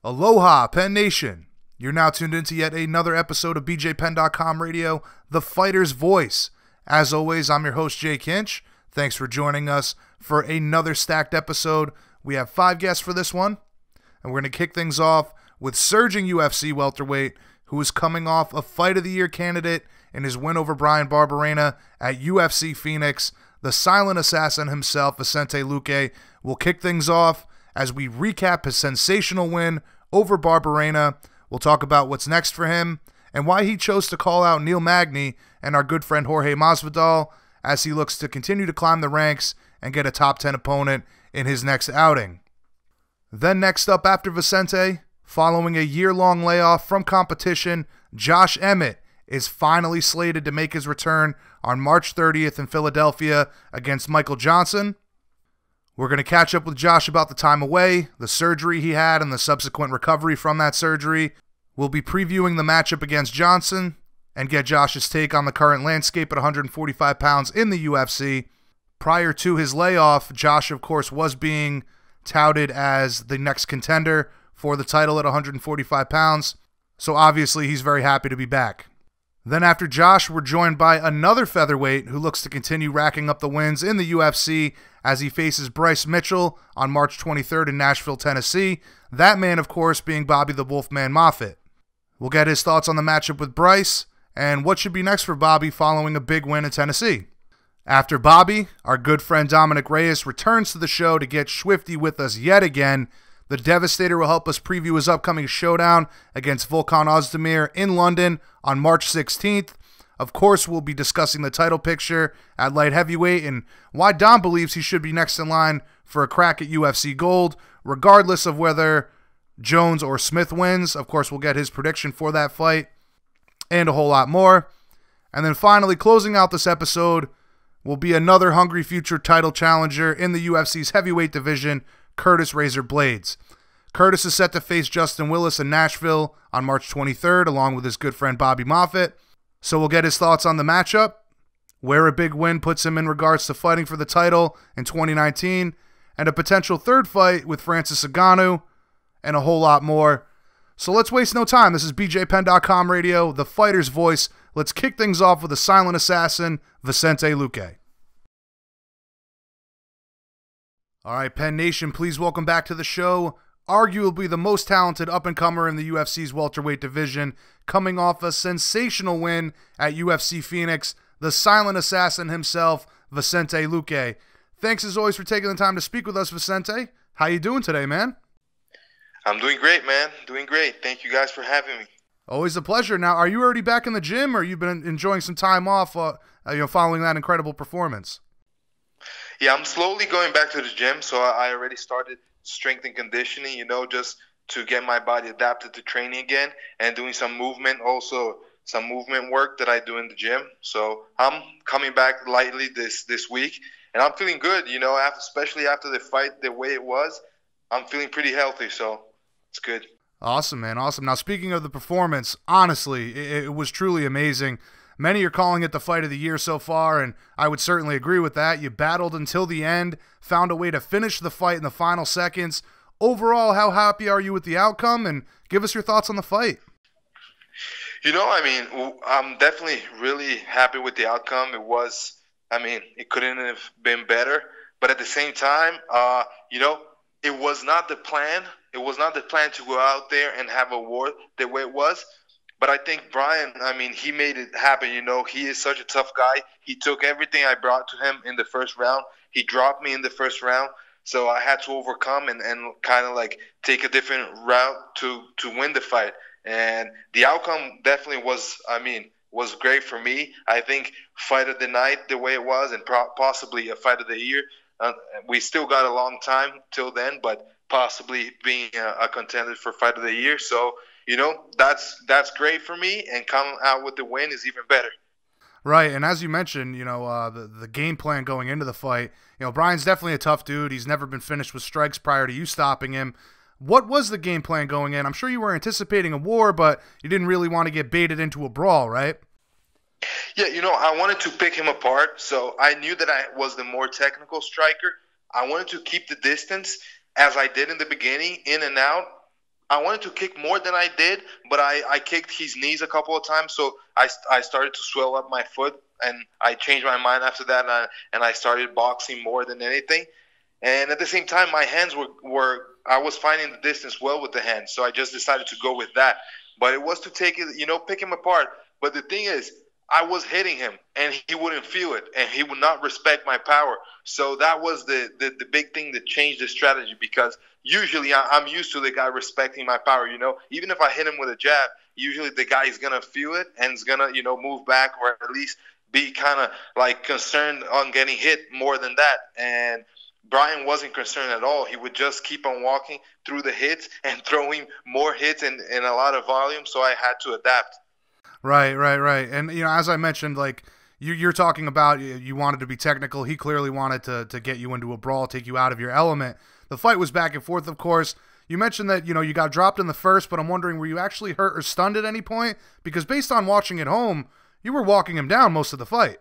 Aloha, Penn Nation. You're now tuned into yet another episode of BJPenn.com Radio, The Fighter's Voice. As always, I'm your host, Jay Kinch. Thanks for joining us for another stacked episode. We have 5 guests for this one, and we're going to kick things off with surging UFC welterweight, who is coming off a Fight of the Year candidate in his win over Bryan Barberena at UFC Phoenix. The silent assassin himself, Vicente Luque, will kick things off as we recap his sensational win over Barberena. We'll talk about what's next for him and why he chose to call out Neil Magny and our good friend Jorge Masvidal as he looks to continue to climb the ranks and get a top 10 opponent in his next outing. Then next up after Vicente, following a year-long layoff from competition, Josh Emmett is finally slated to make his return on March 30th in Philadelphia against Michael Johnson. We're going to catch up with Josh about the time away, the surgery he had, and the subsequent recovery from that surgery. We'll be previewing the matchup against Johnson and get Josh's take on the current landscape at 145 pounds in the UFC. Prior to his layoff, Josh, of course, was being touted as the next contender for the title at 145 pounds, so obviously he's very happy to be back. Then after Josh, we're joined by another featherweight who looks to continue racking up the wins in the UFC as he faces Bryce Mitchell on March 23rd in Nashville, Tennessee. That man, of course, being Bobby the Wolfman Moffett. We'll get his thoughts on the matchup with Bryce and what should be next for Bobby following a big win in Tennessee. After Bobby, our good friend Dominic Reyes returns to the show to get swifty with us yet again. The Devastator will help us preview his upcoming showdown against Volkan Ozdemir in London on March 16th. Of course, we'll be discussing the title picture at light heavyweight and why Dom believes he should be next in line for a crack at UFC Gold, regardless of whether Jones or Smith wins. Of course, we'll get his prediction for that fight and a whole lot more. And then finally, closing out this episode will be another hungry future title challenger in the UFC's heavyweight division, Curtis Razor Blaydes. Curtis is set to face Justin Willis in Nashville on March 23rd, along with his good friend Bobby Moffett. So we'll get his thoughts on the matchup, where a big win puts him in regards to fighting for the title in 2019, and a potential third fight with Francis Ngannou, and a whole lot more. So let's waste no time. This is BJPenn.com Radio, The Fighter's Voice. Let's kick things off with the silent assassin, Vicente Luque. All right, Penn Nation, please welcome back to the show arguably the most talented up-and-comer in the UFC's welterweight division, coming off a sensational win at UFC Phoenix, the silent assassin himself, Vicente Luque. Thanks as always for taking the time to speak with us, Vicente. How you doing today, man? I'm doing great, man. Doing great. Thank you guys for having me. Always a pleasure. Now, are you already back in the gym, or you've been enjoying some time off, following that incredible performance? Yeah, I'm slowly going back to the gym, so I already started strength and conditioning, just to get my body adapted to training again, and doing some movement, also some movement work that I do in the gym. So I'm coming back lightly this week, and I'm feeling good, especially after the fight the way it was. I'm feeling pretty healthy, so it's good. Awesome, man. Awesome. Now, speaking of the performance, honestly, it was truly amazing. Many are calling it the fight of the year so far, and I would certainly agree with that. You battled until the end, found a way to finish the fight in the final seconds. Overall, how happy are you with the outcome? And give us your thoughts on the fight. I'm definitely really happy with the outcome. It couldn't have been better. But at the same time, it was not the plan. It was not the plan to go out there and have a war the way it was. But I think Bryan, he made it happen. He is such a tough guy. He took everything I brought to him in the first round. He dropped me in the first round. So I had to overcome and kind of like take a different route to win the fight. And the outcome definitely was great for me. I think fight of the night the way it was, and possibly a fight of the year. We still got a long time till then, but possibly being a contender for fight of the year. So, that's great for me, and coming out with the win is even better. Right, and as you mentioned, the game plan going into the fight, Bryan's definitely a tough dude. He's never been finished with strikes prior to you stopping him. What was the game plan going in? I'm sure you were anticipating a war, but you didn't really want to get baited into a brawl, right? Yeah, I wanted to pick him apart, so I knew that I was the more technical striker. I wanted to keep the distance, as I did in the beginning, in and out, I wanted to kick more than I did, but I kicked his knees a couple of times, so I started to swell up my foot, and I changed my mind after that, and I started boxing more than anything. And at the same time, my hands were I was finding the distance well with the hands, so I just decided to go with that. But it was to take it, pick him apart. But the thing is, I was hitting him, and he wouldn't feel it, and he would not respect my power. So that was the big thing that changed the strategy, because usually I'm used to the guy respecting my power. Even if I hit him with a jab, usually the guy is gonna feel it and is gonna move back, or at least be kind of like concerned on getting hit more than that. And Bryan wasn't concerned at all. He would just keep on walking through the hits and throwing more hits in a lot of volume. So I had to adapt. Right. And, as I mentioned, like you're talking about, you wanted to be technical. He clearly wanted to get you into a brawl, take you out of your element. The fight was back and forth, of course. You mentioned that, you got dropped in the first, but I'm wondering, were you actually hurt or stunned at any point? Because based on watching at home, you were walking him down most of the fight.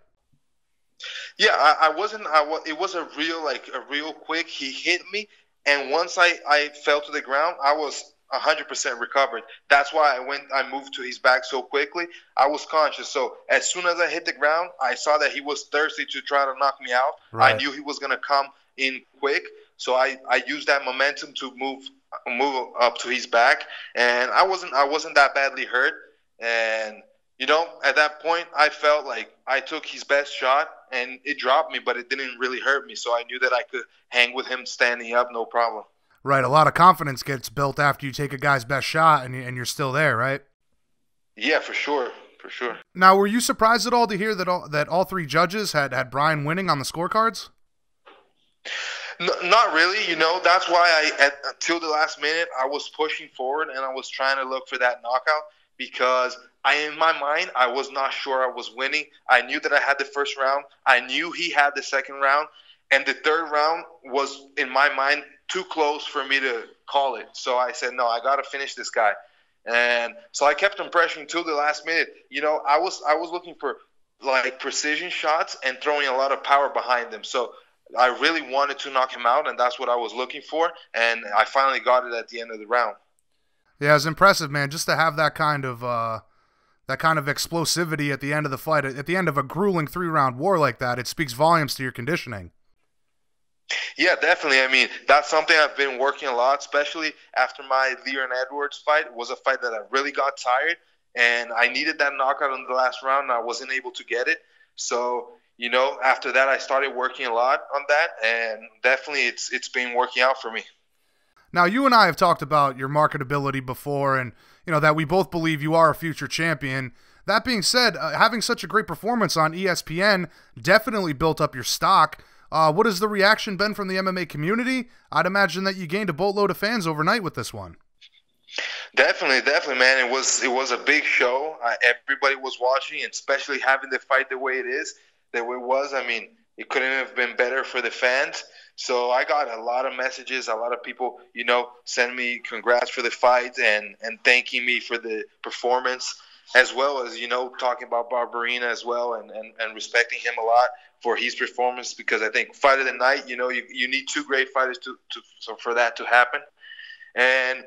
Yeah, I wasn't. It was a real quick. He hit me, and once I fell to the ground, I was 100% recovered. That's why I moved to his back so quickly. I was conscious. So as soon as I hit the ground, I saw that he was thirsty to try to knock me out. Right. I knew he was gonna come in quick, so I used that momentum to move up to his back, and I wasn't that badly hurt. And at that point, I felt like I took his best shot, and it dropped me, but it didn't really hurt me. So I knew that I could hang with him standing up, no problem. Right. A lot of confidence gets built after you take a guy's best shot and you're still there, right? Yeah, for sure. Now, were you surprised at all to hear that all three judges had Bryan winning on the scorecards? No, not really. That's why until the last minute, I was pushing forward and I was trying to look for that knockout, because in my mind, I was not sure I was winning. I knew that I had the first round. I knew he had the second round. And the third round was, in my mind, too close for me to call it. So I said, no, I got to finish this guy. And so I kept him pressuring till the last minute. I was looking for like precision shots and throwing a lot of power behind them. So I really wanted to knock him out, and that's what I was looking for. And I finally got it at the end of the round. Yeah, it was impressive, man, just to have that kind of explosivity at the end of the fight, at the end of a grueling 3-round war like that. It speaks volumes to your conditioning. Yeah, definitely. I mean, that's something I've been working a lot, especially after my Leon Edwards fight. It was a fight that I really got tired, and I needed that knockout in the last round, and I wasn't able to get it. So, after that, I started working a lot on that, and definitely it's been working out for me. Now, you and I have talked about your marketability before, and that we both believe you are a future champion. That being said, having such a great performance on ESPN definitely built up your stock. What has the reaction been from the MMA community? I'd imagine that you gained a boatload of fans overnight with this one. Definitely, man. It was a big show. Everybody was watching, and especially having the fight the way it is, the way it was. I mean, it couldn't have been better for the fans. So I got a lot of messages, a lot of people, send me congrats for the fight and thanking me for the performance, as well as, talking about Barberena as well and respecting him a lot for his performance, because I think fight of the night, you need two great fighters for that to happen. And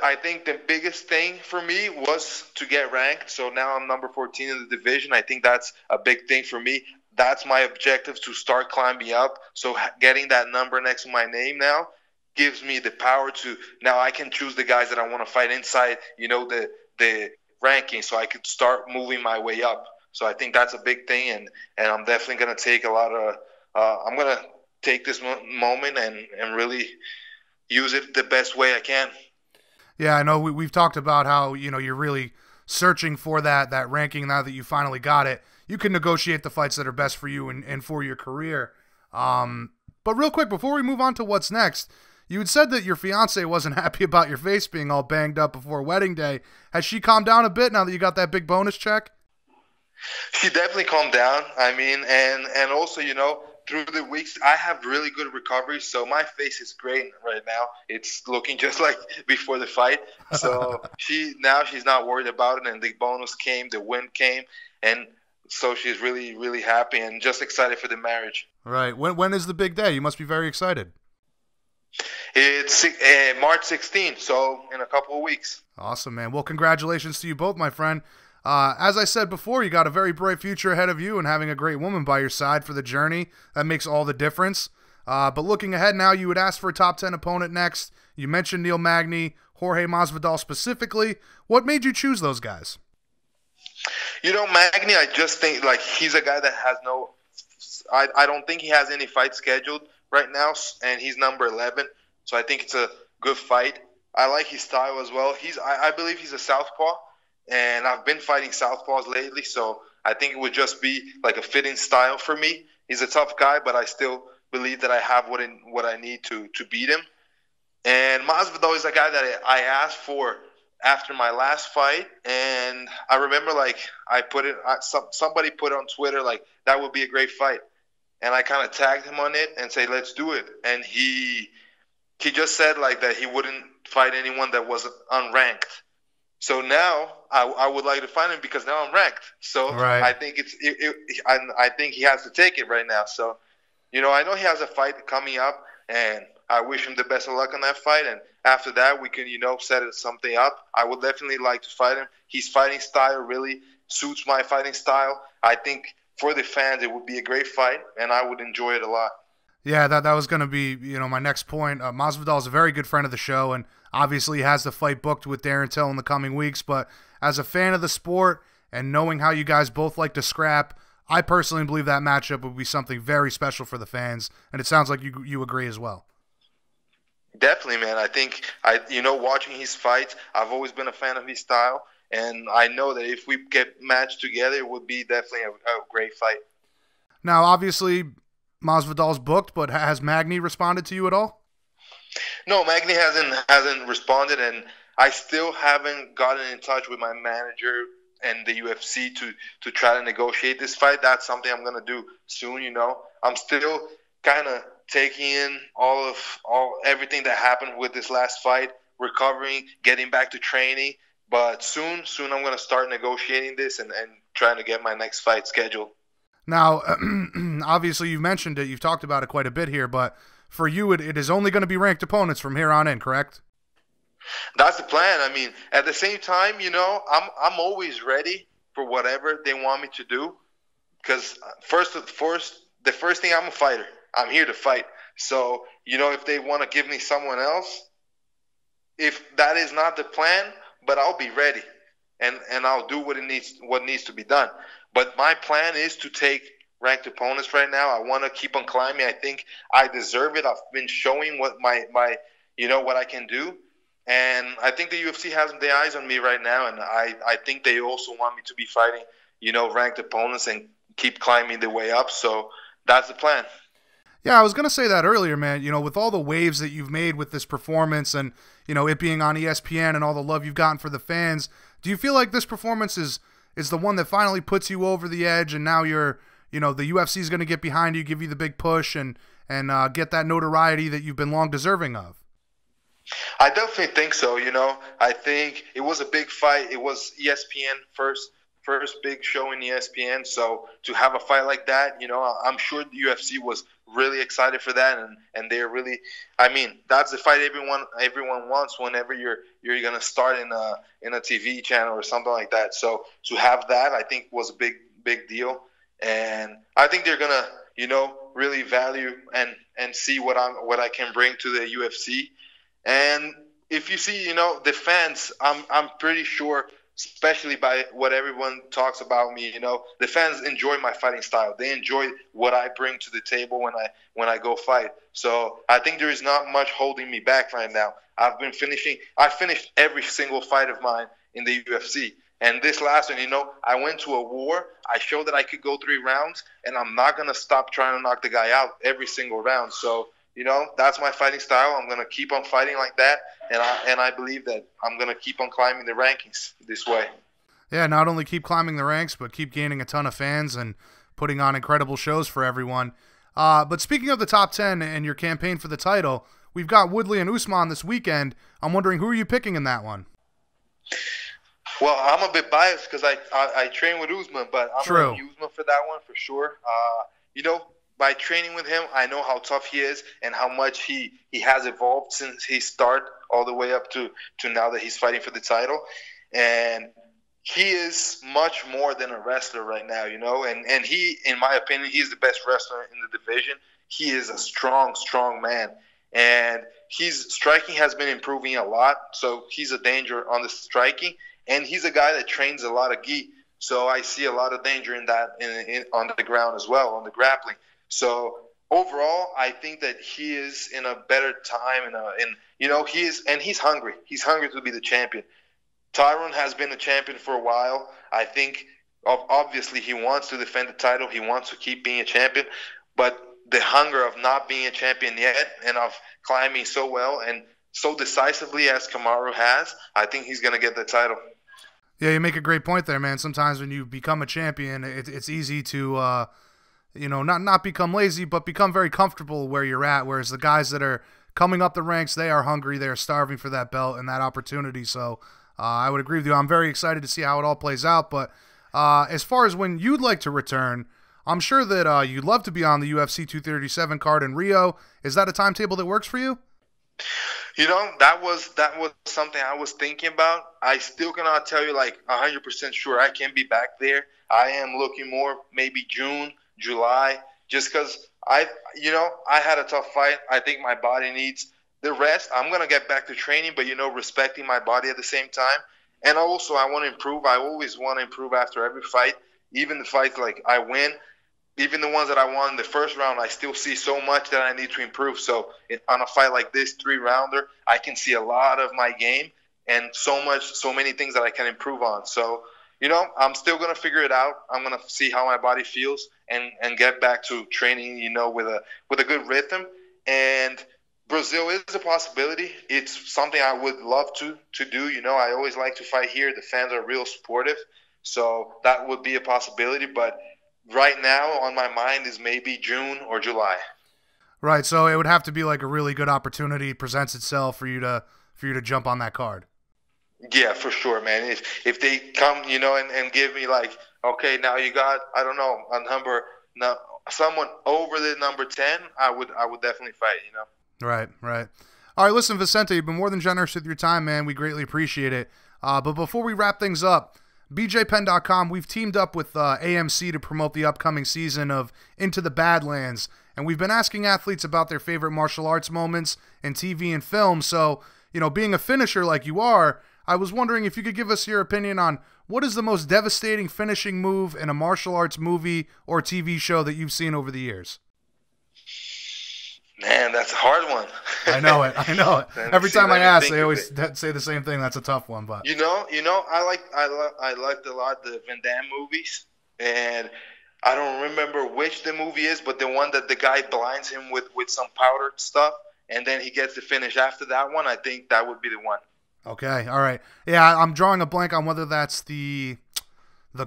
I think the biggest thing for me was to get ranked. So now I'm number 14 in the division. I think that's a big thing for me. That's my objective, to start climbing up. So getting that number next to my name now gives me the power to, now I can choose the guys that I want to fight inside, the ranking, so I could start moving my way up. So I think that's a big thing, and I'm definitely going to take a lot of I'm going to take this moment and really use it the best way I can. Yeah, I know we've talked about how, you're really searching for that ranking now that you finally got it. You can negotiate the fights that are best for you and for your career. But real quick, before we move on to what's next, you had said that your fiance wasn't happy about your face being all banged up before wedding day. Has she calmed down a bit now that you got that big bonus check? She definitely calmed down. I mean, and also, through the weeks, I have really good recovery, so my face is great right now. It's looking just like before the fight. So she's not worried about it, and the bonus came, the win came, and so she's really, really happy and just excited for the marriage. Right. When is the big day? You must be very excited. It's March 16th, so in a couple of weeks. Awesome, man. Well, congratulations to you both, my friend. As I said before, you got a very bright future ahead of you, and having a great woman by your side for the journey, that makes all the difference. But looking ahead now, you would ask for a top 10 opponent next. You mentioned Neil Magny, Jorge Masvidal specifically. What made you choose those guys? Magny, I just think like he's a guy that has no – I don't think he has any fights scheduled right now, and he's number 11. So I think it's a good fight. I like his style as well. I believe he's a southpaw, and I've been fighting southpaws lately, so I think it would just be like a fitting style for me. He's a tough guy, but I still believe that I have what I need to beat him. And Masvidal is a guy that I asked for after my last fight, and I remember somebody put on Twitter like that would be a great fight, and I kind of tagged him on it and say let's do it, and he just said like that he wouldn't fight anyone that wasn't unranked. So now I would like to fight him because now I'm ranked. So right. I think I think he has to take it right now. So I know he has a fight coming up, and I wish him the best of luck on that fight. And after that, we can set something up. I would definitely like to fight him. His fighting style really suits my fighting style. I think for the fans, it would be a great fight, and I would enjoy it a lot. Yeah, that was going to be, my next point. Masvidal is a very good friend of the show, and obviously he has the fight booked with Darren Till in the coming weeks. But as a fan of the sport and knowing how you guys both like to scrap, I personally believe that matchup would be something very special for the fans, and it sounds like you agree as well. Definitely, man. I think, watching his fights, I've always been a fan of his style, and I know that if we get matched together, it would be definitely a great fight. Now, obviously, Masvidal's booked, but has Magny responded to you at all? No, Magny hasn't responded, and I still haven't gotten in touch with my manager and the UFC to try to negotiate this fight. That's something I'm gonna do soon. I'm still kind of taking in everything that happened with this last fight, recovering, getting back to training. But soon I'm gonna start negotiating this and trying to get my next fight scheduled. Now, obviously, you've mentioned it. You've talked about it quite a bit here, but for you, it is only going to be ranked opponents from here on in, correct? That's the plan. I mean, at the same time, I'm always ready for whatever they want me to do. Because the first thing, I'm a fighter. I'm here to fight. So, if they want to give me someone else, if that is not the plan, but I'll be ready, and I'll do what needs to be done. But my plan is to take ranked opponents right now. I want to keep on climbing. I think I deserve it. I've been showing what what I can do. And I think the UFC has their eyes on me right now. And I think they also want me to be fighting, ranked opponents and keep climbing the way up. So that's the plan. Yeah, I was going to say that earlier, man. With all the waves that you've made with this performance and, it being on ESPN and all the love you've gotten for the fans, do you feel like this performance is the one that finally puts you over the edge, and now the UFC is going to get behind you, give you the big push, and get that notoriety that you've been long deserving of? I definitely think so. I think it was a big fight. It was ESPN first big show in ESPN. So to have a fight like that, I'm sure the UFC was really excited for that, and they're really, that's the fight everyone wants whenever you're going to start in a TV channel or something like that. So to have that, I think was a big deal, and I think they're gonna really value and see what I can bring to the UFC. And if you see the fans, I'm pretty sure, especially by what everyone talks about me, the fans enjoy my fighting style. They enjoy what I bring to the table when I go fight. So I think there is not much holding me back right now. I finished every single fight of mine in the UFC. And this last one, I went to a war. I showed that I could go 3 rounds, and I'm not going to stop trying to knock the guy out every single round. So, that's my fighting style. I'm going to keep on fighting like that, and I believe that I'm going to keep on climbing the rankings this way. Yeah, not only keep climbing the ranks, but keep gaining a ton of fans and putting on incredible shows for everyone. But speaking of the top 10 and your campaign for the title, we've got Woodley and Usman this weekend. I'm wondering, who are you picking in that one? Well, I'm a bit biased because I train with Usman, but I'm going to use Usman for that one for sure. by training with him, I know how tough he is and how much he has evolved since he started all the way up to now that he's fighting for the title. And he is much more than a wrestler right now, you know. And he, in my opinion, he's the best wrestler in the division. He is a strong, strong man. And his striking has been improving a lot, so he's a danger on the striking. And he's a guy that trains a lot of gi, so I see a lot of danger in that on the ground as well, on the grappling. So overall, I think that he is in a better time, he's hungry. He's hungry to be the champion. Tyron has been a champion for a while. I think obviously he wants to defend the title. He wants to keep being a champion, but the hunger of not being a champion yet and of climbing so well and so decisively as Kamaru has, I think he's going to get the title. Yeah, you make a great point there, man. Sometimes when you become a champion, it's easy to, not become lazy, but become very comfortable where you're at, whereas the guys that are coming up the ranks, they are hungry, they are starving for that belt and that opportunity. So I would agree with you. I'm very excited to see how it all plays out, but as far as when you'd like to return, I'm sure that you'd love to be on the UFC 237 card in Rio. Is that a timetable that works for you? You know, that was something I was thinking about. I still cannot tell you 100% sure I can be back there. I am looking more maybe June, July, just because I had a tough fight. I think my body needs the rest. I'm going to get back to training, but, respecting my body at the same time. And also I want to improve. I always want to improve after every fight, even the fights I win. Even the ones that I won in the first round, I still see so much that I need to improve. So on a fight like this, 3-rounder, I can see a lot of my game and so many things that I can improve on. So, I'm still going to figure it out. I'm going to see how my body feels and get back to training, with a good rhythm. And Brazil is a possibility. It's something I would love to do. I always like to fight here. The fans are real supportive. So that would be a possibility. But right now on my mind is maybe June or July. Right, so it would have to be a really good opportunity presents itself for you to jump on that card. Yeah, for sure, man. If they come, and give me okay, now you got, I don't know, someone over the number 10, I would definitely fight, Right. All right, listen, Vicente, you've been more than generous with your time, man. We greatly appreciate it. But before we wrap things up, BJPenn.com, we've teamed up with AMC to promote the upcoming season of Into the Badlands, and we've been asking athletes about their favorite martial arts moments in TV and film. So, being a finisher like you are, I was wondering if you could give us your opinion on what is the most devastating finishing move in a martial arts movie or TV show that you've seen over the years? Man, that's a hard one. I know it. Every time I ask, they always say the same thing. That's a tough one, but I liked a lot the Van Damme movies, and I don't remember which the movie is, but the one that the guy blinds him with some powdered stuff, and then he gets the finish after that one. I think that would be the one. Okay, all right. Yeah, I'm drawing a blank on whether that's the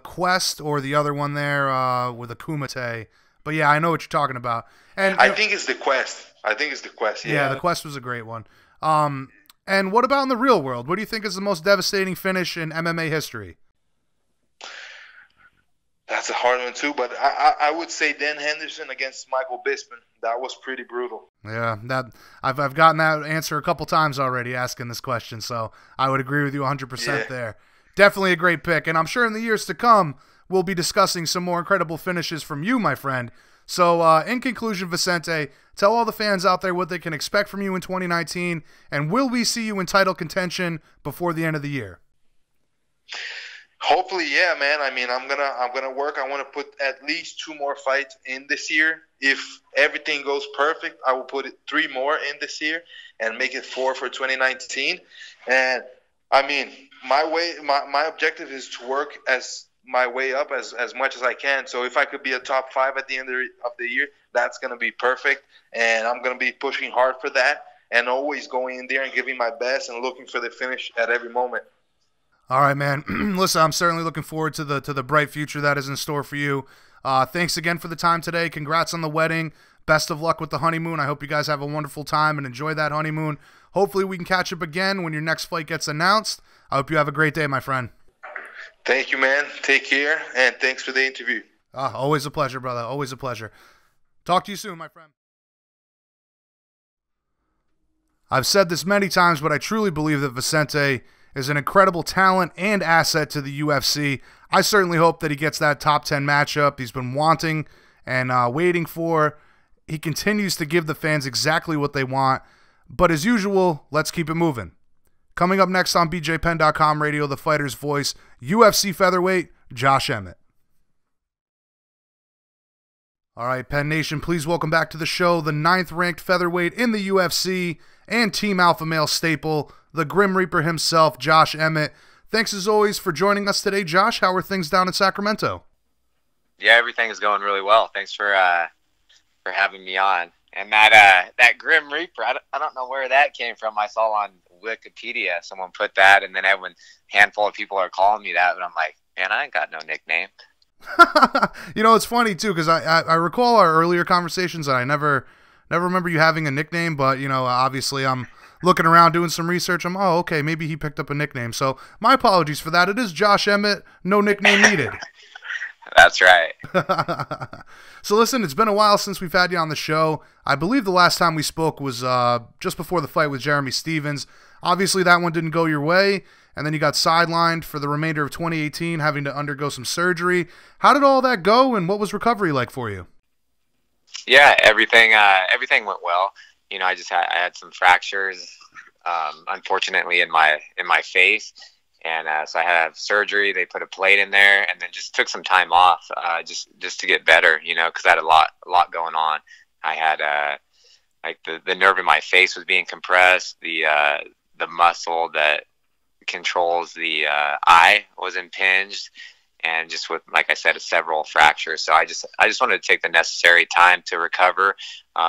Quest or the other one there with the Kumite. But yeah, I know what you're talking about. And I think it's the Quest. Yeah, the Quest was a great one. And what about in the real world? What do you think is the most devastating finish in MMA history? That's a hard one too, but I would say Dan Henderson against Michael Bisping. That was pretty brutal. Yeah, I've gotten that answer a couple times already asking this question, so I would agree with you 100% there. Definitely a great pick, and I'm sure in the years to come, we'll be discussing some more incredible finishes from you, my friend. So, in conclusion, Vicente, tell all the fans out there what they can expect from you in 2019, and will we see you in title contention before the end of the year? Hopefully, yeah, man. I mean, I'm gonna work. I want to put at least 2 more fights in this year. If everything goes perfect, I will put 3 more in this year and make it 4 for 2019. And I mean, my objective is to work my way up as much as I can. So if I could be a top 5 at the end of the year, that's going to be perfect. And I'm going to be pushing hard for that and always going in there and giving my best and looking for the finish at every moment. All right, man. Listen, I'm certainly looking forward to the bright future that is in store for you. Thanks again for the time today. Congrats on the wedding. Best of luck with the honeymoon. I hope you guys have a wonderful time and enjoy that honeymoon. Hopefully we can catch up again when your next fight gets announced. I hope you have a great day, my friend. Thank you, man. Take care, and thanks for the interview. Always a pleasure, brother. Always a pleasure. Talk to you soon, my friend. I've said this many times, but I truly believe that Vicente is an incredible talent and asset to the UFC. I certainly hope that he gets that top 10 matchup he's been wanting and waiting for. He continues to give the fans exactly what they want. But as usual, let's keep it moving. Coming up next on BJPenn.com radio, the fighter's voice, UFC featherweight, Josh Emmett. All right, Penn Nation, please welcome back to the show the 9th-ranked featherweight in the UFC and Team Alpha Male staple, the Grim Reaper himself, Josh Emmett. Thanks as always for joining us today, Josh. How are things down in Sacramento? Yeah, everything is going really well. Thanks for having me on. And that Grim Reaper, I don't know where that came from. I saw on Wikipedia someone put that, and then a handful of people are calling me that, and I'm like, man, I ain't got no nickname. It's funny too, because I recall our earlier conversations, and I never remember you having a nickname. But obviously, I'm looking around doing some research. Okay, maybe he picked up a nickname. So my apologies for that. It is Josh Emmett, no nickname needed. That's right. So listen, it's been a while since we've had you on the show. I believe the last time we spoke was just before the fight with Jeremy Stephens. Obviously, that one didn't go your way. And then you got sidelined for the remainder of 2018, having to undergo some surgery. How did all that go, and what was recovery like for you? Yeah, everything went well. I had some fractures, unfortunately, in my face, and so I had to have surgery. They put a plate in there, and then just took some time off, just to get better. Because I had a lot going on. I had the nerve in my face was being compressed. The muscle that controls the eye was impinged, and just with, like I said, several fractures. So I just wanted to take the necessary time to recover,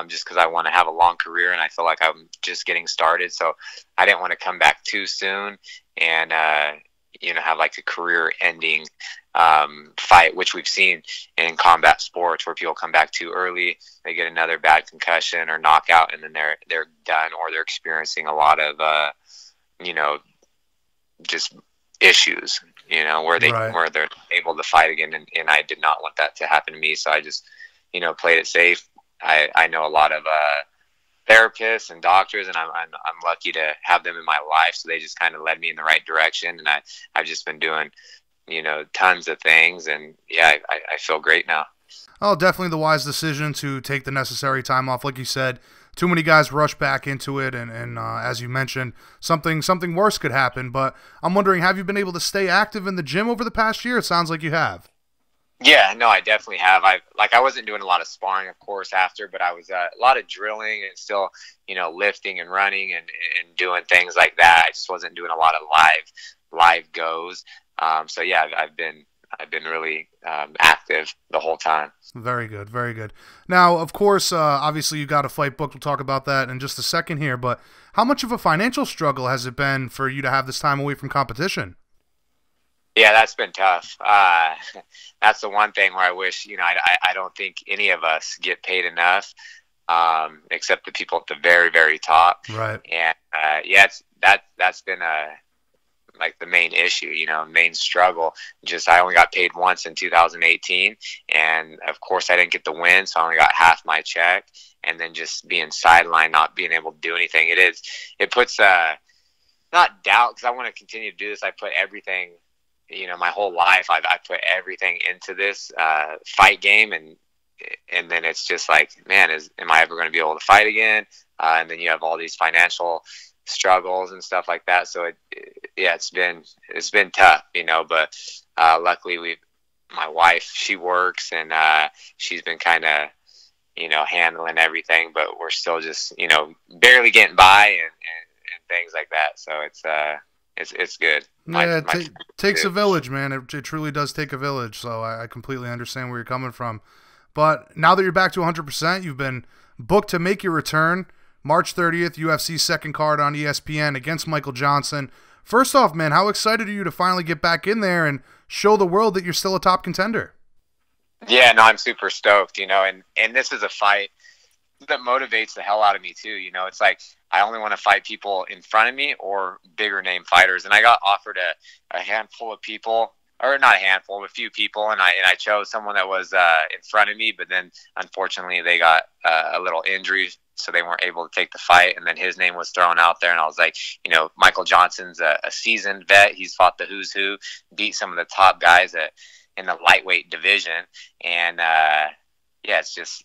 just because I want to have a long career, and I feel like I'm just getting started. So I didn't want to come back too soon and have like a career-ending fight, which we've seen in combat sports where people come back too early, they get another bad concussion or knockout, and then they're done, or they're experiencing a lot of just issues, where they're able to fight again, and I did not want that to happen to me. So I just, played it safe. I know a lot of therapists and doctors, and I'm lucky to have them in my life. So they just kind of led me in the right direction, and I've just been doing, tons of things, and yeah, I feel great now. Oh, definitely the wise decision to take the necessary time off. Like you said, too many guys rush back into it, and as you mentioned, something worse could happen. But I'm wondering, have you been able to stay active in the gym over the past year? It sounds like you have. Yeah, no, I definitely have. I wasn't doing a lot of sparring, of course, after, but I was a lot of drilling and still, lifting and running and doing things like that. I just wasn't doing a lot of live goes. So yeah, I've been really active the whole time. Very good, very good. Now, of course, obviously you got a fight booked. We'll talk about that in just a second here. But how much of a financial struggle has it been for you to have this time away from competition? Yeah, that's been tough. That's the one thing where I wish, I don't think any of us get paid enough, except the people at the very, very top. Right. And that's been like the main issue, main struggle. Just I only got paid once in 2018, and of course I didn't get the win, so I only got half my check. And then just being sidelined, not being able to do anything, it puts not doubt, because I want to continue to do this. I put everything, my whole life, I put everything into this fight game, and then it's just like, man, am I ever going to be able to fight again? And then you have all these financial struggles and stuff like that. So it's been tough, but luckily my wife, she works, and she's been kind of, handling everything, but we're still just, barely getting by and things like that. So it's good. It takes a village, man. It truly does take a village. So I completely understand where you're coming from. But now that you're back to 100%, you've been booked to make your return. March 30th, UFC second card on ESPN against Michael Johnson. First off, man, how excited are you to finally get back in there and show the world that you're still a top contender? Yeah, no, I'm super stoked, and this is a fight that motivates the hell out of me too. It's like I only want to fight people in front of me or bigger name fighters. And I got offered a handful of people or not a handful, but a few people, and I chose someone that was in front of me, but then unfortunately they got a little injury, so they weren't able to take the fight, and then his name was thrown out there, and I was like, Michael Johnson's a seasoned vet. He's fought the who's who, beat some of the top guys in the lightweight division, and it's just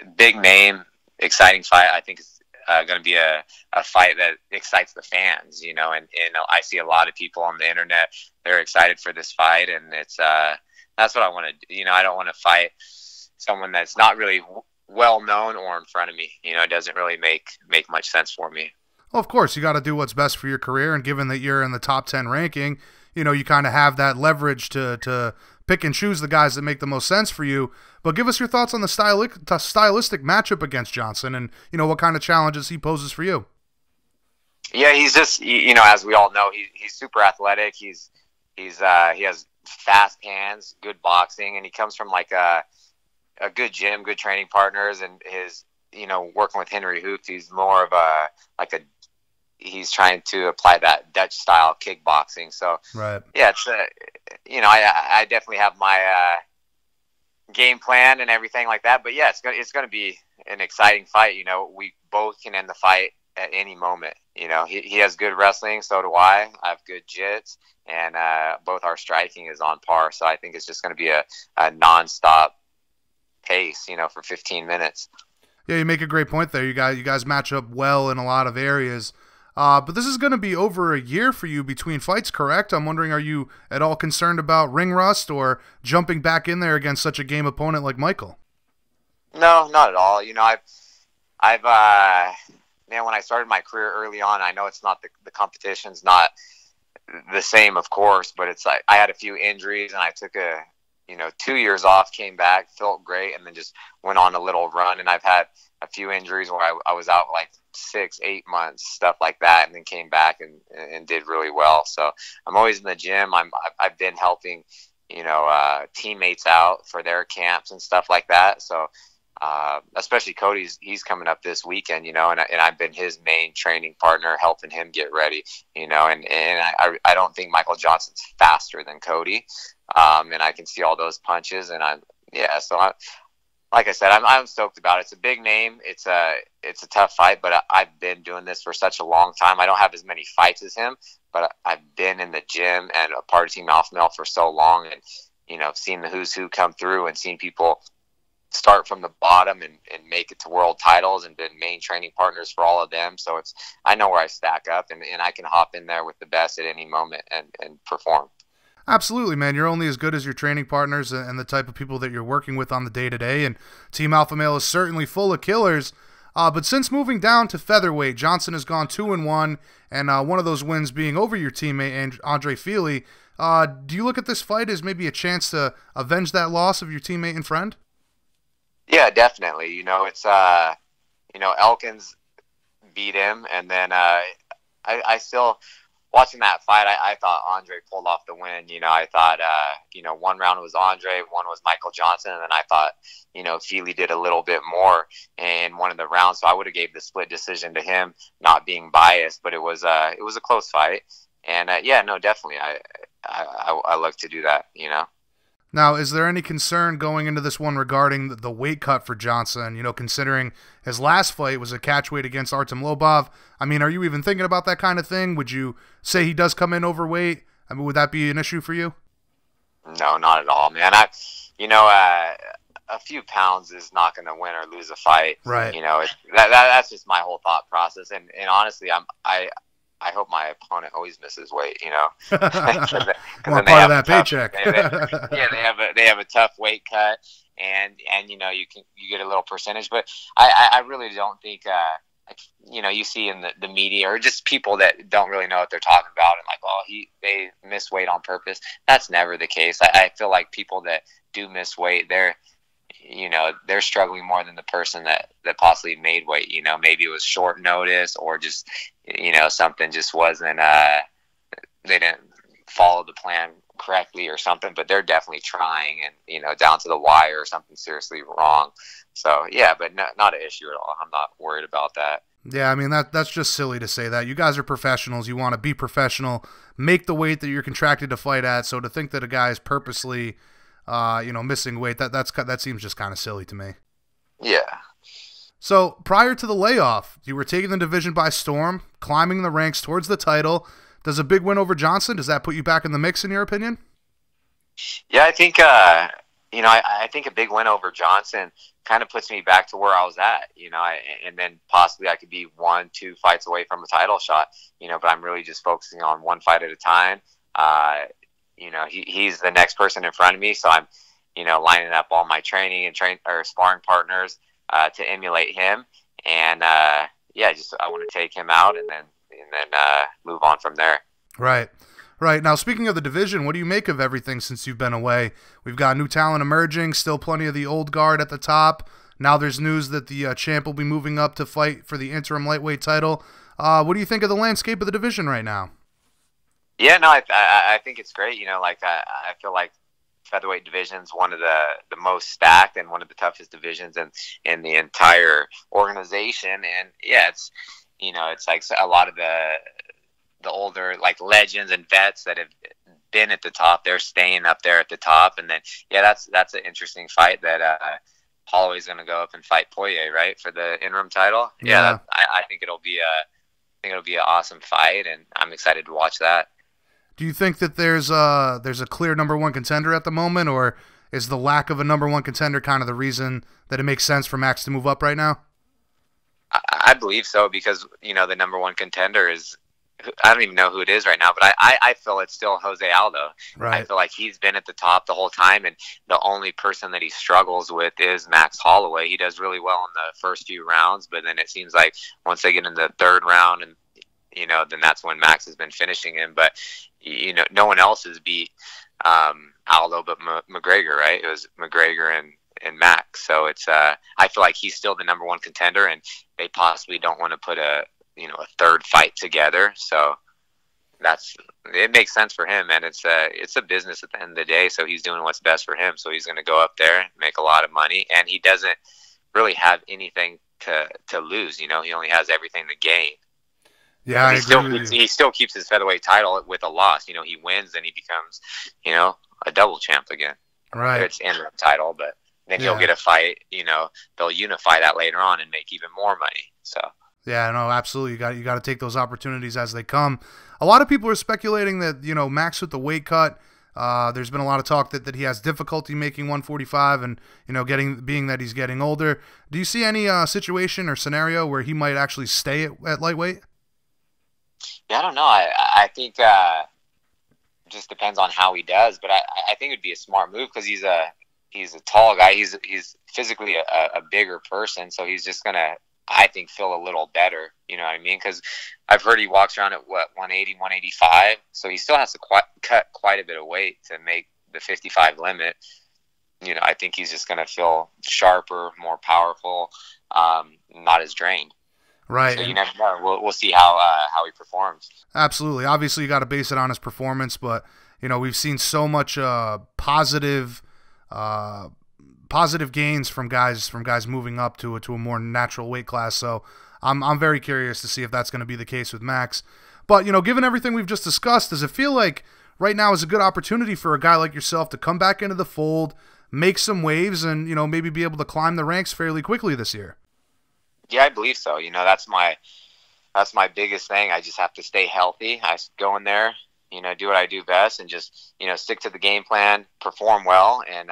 a big name, exciting fight. I think it's going to be a fight that excites the fans, and I see a lot of people on the internet, they're excited for this fight, and it's that's what I want to do. I don't want to fight someone that's not really well known or in front of me. It doesn't really make much sense for me. Well, of course, you got to do what's best for your career, and given that you're in the top 10 ranking, you kind of have that leverage to pick and choose the guys that make the most sense for you. But give us your thoughts on the stylistic matchup against Johnson, and what kind of challenges he poses for you. Yeah, he's just as we all know, he's super athletic. He has fast hands, good boxing, and he comes from like a good gym, good training partners, and his working with Henry Hooft, he's more of he's trying to apply that Dutch style kickboxing. So right, yeah, it's I definitely have my game plan and everything like that. But yeah, it's gonna be an exciting fight. We both can end the fight at any moment. He has good wrestling, so do I. I have good jits, and both our striking is on par. So I think it's just going to be a nonstop pace, for 15 minutes. Yeah, you make a great point there. You guys match up well in a lot of areas. But this is going to be over a year for you between fights, correct? I'm wondering, are you at all concerned about ring rust or jumping back in there against such a game opponent like Michael? No, not at all. I've man, when I started my career early on, I know it's not the competition's not the same, of course, but it's like I had a few injuries and I took 2 years off, came back, felt great, and then just went on a little run. And I've had a few injuries where I was out like 6-8 months, stuff like that, and then came back and did really well. So I'm always in the gym. I've been helping, teammates out for their camps and stuff like that. So especially Cody's, he's coming up this weekend, and I've been his main training partner, helping him get ready, and I don't think Michael Johnson's faster than Cody. And I can see all those punches, and like I said, I'm stoked about it. It's a big name. It's a tough fight, but I've been doing this for such a long time. I don't have as many fights as him, but I've been in the gym and a part of Team Alpha Male for so long, and seen the who's who come through and seen people start from the bottom and make it to world titles, and been main training partners for all of them. So I know where I stack up, and I can hop in there with the best at any moment and perform. Absolutely, man. You're only as good as your training partners and the type of people that you're working with on the day-to-day, and Team Alpha Male is certainly full of killers. But since moving down to featherweight, Johnson has gone 2-1, and one of those wins being over your teammate, Andre Feely. Do you look at this fight as maybe a chance to avenge that loss of your teammate and friend? Yeah, definitely. It's Elkins beat him, and then I still, watching that fight, I thought Andre pulled off the win. I thought one round was Andre, one was Michael Johnson, and then I thought Feely did a little bit more in one of the rounds, so I would have gave the split decision to him, not being biased, but it was a close fight, and definitely I look to do that. Now, is there any concern going into this one regarding the weight cut for Johnson, considering his last fight was a catch weight against Artem Lobov? I mean, are you even thinking about that kind of thing? Would you say he does come in overweight? I mean, would that be an issue for you? No, not at all, man. A few pounds is not going to win or lose a fight. Right. That's just my whole thought process. And honestly, I hope my opponent always misses weight, More part of that paycheck. They have a tough weight cut, and you get a little percentage, but I really don't think you see in the media or just people that don't really know what they're talking about and like, they miss weight on purpose. That's never the case. I feel like people that do miss weight, they're struggling more than the person that possibly made weight. Maybe it was short notice, or just something just wasn't they didn't follow the plan correctly or something, but they're definitely trying, and down to the wire or something seriously wrong. So yeah, but not an issue at all. I'm not worried about that. Yeah, I mean, that's just silly to say that. You guys are professionals. You want to be professional, make the weight that you're contracted to fight at. So to think that a guy is purposely, missing weight, that seems just kind of silly to me. Yeah. So prior to the layoff, you were taking the division by storm, climbing the ranks towards the title. Does a big win over Johnson, does that put you back in the mix in your opinion? Yeah, I think, I think a big win over Johnson kind of puts me back to where I was at, and then possibly I could be 1-2 fights away from a title shot, but I'm really just focusing on one fight at a time. He's the next person in front of me. So I'm, lining up all my training and sparring partners to emulate him. And, I want to take him out and then move on from there. Right. Now, speaking of the division, what do you make of everything since you've been away? We've got new talent emerging, still plenty of the old guard at the top. Now there's news that the champ will be moving up to fight for the interim lightweight title. What do you think of the landscape of the division right now? Yeah, no, I think it's great. I feel like featherweight division's one of the most stacked and one of the toughest divisions in the entire organization. And yeah, it's like a lot of the older like legends and vets that have been at the top, they're staying up there at the top. And then that's an interesting fight that Holloway's going to go up and fight Poirier, right, for the interim title. I think it'll be an awesome fight, and I'm excited to watch that. Do you think that there's a clear number one contender at the moment, or is the lack of a number one contender kind of the reason that it makes sense for Max to move up right now? I believe so, because the number one contender is, I don't even know who it is right now, but I feel it's still Jose Aldo. Right. I feel like he's been at the top the whole time, and the only person that he struggles with is Max Holloway. He does really well in the first few rounds, but then it seems like once they get in the third round, and then that's when Max has been finishing him. But no one else has beat Aldo but McGregor, right? It was McGregor and Max. So it's I feel like he's still the number one contender, and they possibly don't want to put a third fight together. So it makes sense for him, and it's a business at the end of the day. So he's doing what's best for him. So he's going to go up there, make a lot of money, and he doesn't really have anything to lose. He only has everything to gain. Yeah, he still keeps his featherweight title with a loss. He wins and he becomes, a double champ again. Right. It's interim title, but then he'll get a fight. They'll unify that later on and make even more money. So. Yeah, no, absolutely. You got to take those opportunities as they come. A lot of people are speculating that Max with the weight cut. There's been a lot of talk that he has difficulty making 145, and being that he's getting older. Do you see any situation or scenario where he might actually stay at lightweight? Yeah, I don't know. I think it just depends on how he does, but I think it'd be a smart move because he's a tall guy. He's physically a bigger person, so he's just gonna, I think, feel a little better. You know what I mean? Because I've heard he walks around at 180, 185, so he still has to cut quite a bit of weight to make the 55 limit. I think he's just gonna feel sharper, more powerful, not as drained. Right. So you never know. We'll see how he performs. Absolutely. Obviously, you got to base it on his performance, but we've seen so much positive gains from guys moving up to a more natural weight class. So I'm very curious to see if that's going to be the case with Max. But given everything we've just discussed, does it feel like right now is a good opportunity for a guy like yourself to come back into the fold, make some waves, and maybe be able to climb the ranks fairly quickly this year? Yeah, I believe so. That's my biggest thing. I just have to stay healthy. I go in there, do what I do best, and just stick to the game plan, perform well, and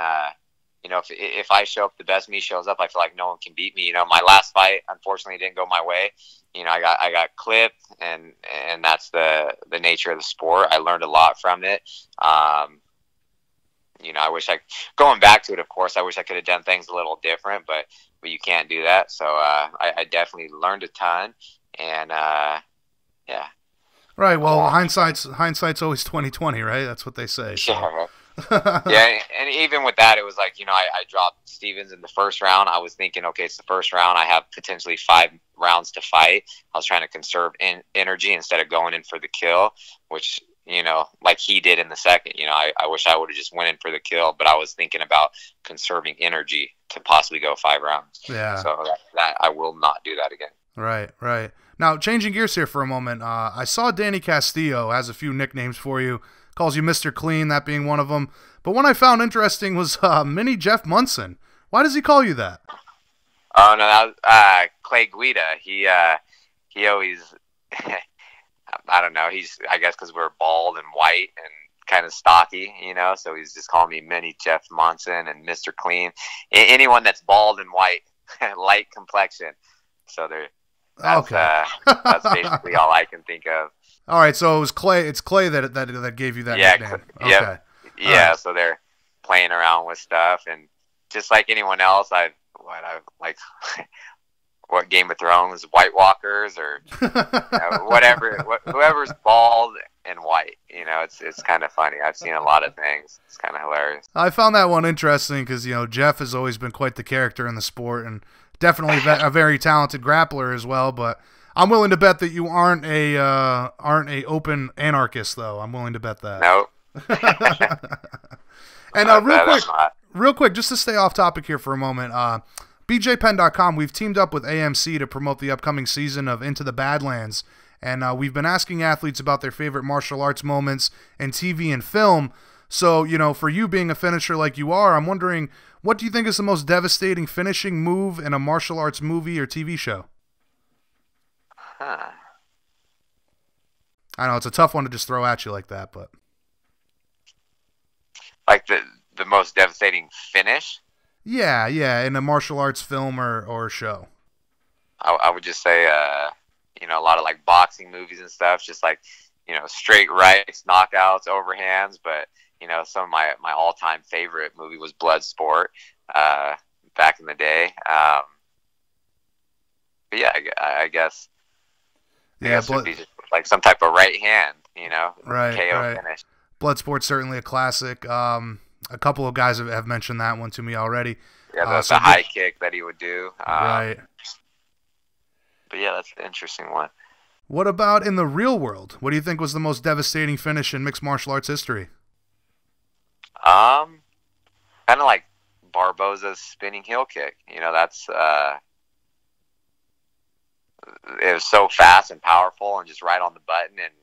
if I show up, the best me shows up. I feel like no one can beat me. My last fight unfortunately didn't go my way. I got clipped, and that's the nature of the sport. I learned a lot from it. I wish going back to it, of course, I wish I could have done things a little different, but you can't do that. So I definitely learned a ton, and yeah. Right. Well, hindsight's always 20/20, right? That's what they say. So. Yeah. Yeah, and even with that, it was like I dropped Stevens in the first round. I was thinking, okay, it's the first round. I have potentially 5 rounds to fight. I was trying to conserve energy instead of going in for the kill, which like he did in the second. I wish I would have just went in for the kill, but I was thinking about conserving energy to possibly go 5 rounds. Yeah. So that I will not do that again. Right. Now, changing gears here for a moment, I saw Danny Castillo has a few nicknames for you, calls you Mr. Clean, that being one of them. But one I found interesting was Mini Jeff Munson. Why does he call you that? Oh, no, that was Clay Guida. He always, I don't know, I guess because we're bald and white and kind of stocky, so he's just calling me Mini Jeff Munson and Mr. Clean. Anyone that's bald and white, light complexion. So that's basically all I can think of. All right, so it was Clay. It's Clay that gave you that nickname. Yeah, okay. Yeah. Right. So they're playing around with stuff, and just like anyone else, I've what Game of Thrones, White Walkers, or whatever. Whoever's bald and white, it's kind of funny. I've seen a lot of things. It's kind of hilarious. I found that one interesting because Jeff has always been quite the character in the sport, and definitely a very talented grappler as well. But I'm willing to bet that you aren't a open anarchist, though. I'm willing to bet that. Nope. And real quick, just to stay off topic here for a moment, BJPenn.com, we've teamed up with AMC to promote the upcoming season of Into the Badlands, and we've been asking athletes about their favorite martial arts moments in TV and film. So, for you being a finisher like you are, I'm wondering, what do you think is the most devastating finishing move in a martial arts movie or TV show? I know, it's a tough one to just throw at you like that, but... Like the most devastating finish? Yeah, in a martial arts film or show. I would just say, a lot of like boxing movies and stuff, just like, straight rights, knockouts, overhands. But, some of my all-time favorite movie was Bloodsport back in the day. But yeah, I guess. Yeah, it would be just like some type of right hand, right, KO finish. Bloodsport's certainly a classic. A couple of guys have mentioned that one to me already. Yeah, the high kick that he would do. Right. But yeah, that's an interesting one. What about in the real world? What do you think was the most devastating finish in mixed martial arts history? Kind of like Barboza's spinning heel kick. That's it was so fast and powerful and just right on the button, and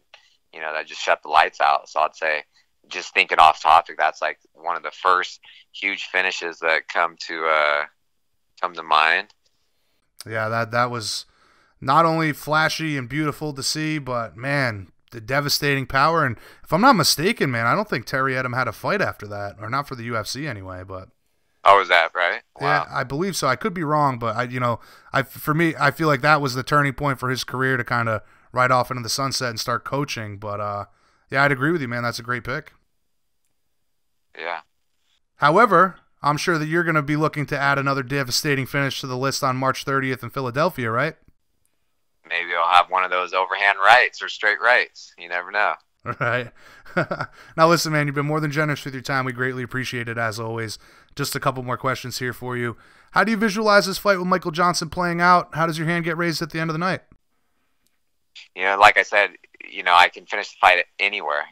that just shut the lights out. So I'd say, just thinking off topic, that's like one of the first huge finishes that come to mind. Yeah, that was not only flashy and beautiful to see, but man, the devastating power. And if I'm not mistaken, man, I don't think Terry Edom had a fight after that, or not for the UFC anyway. But oh, is that right? Wow. Yeah, I believe so. I could be wrong, but for me, I feel like that was the turning point for his career to kind of ride off into the sunset and start coaching. But yeah, I'd agree with you, man. That's a great pick. Yeah. However, I'm sure that you're going to be looking to add another devastating finish to the list on March 30th in Philadelphia, right? Maybe I'll have one of those overhand rights or straight rights. You never know. Right. Now, listen, man, you've been more than generous with your time. We greatly appreciate it, as always. Just a couple more questions here for you. How do you visualize this fight with Michael Johnson playing out? How does your hand get raised at the end of the night? Like I said, I can finish the fight anywhere.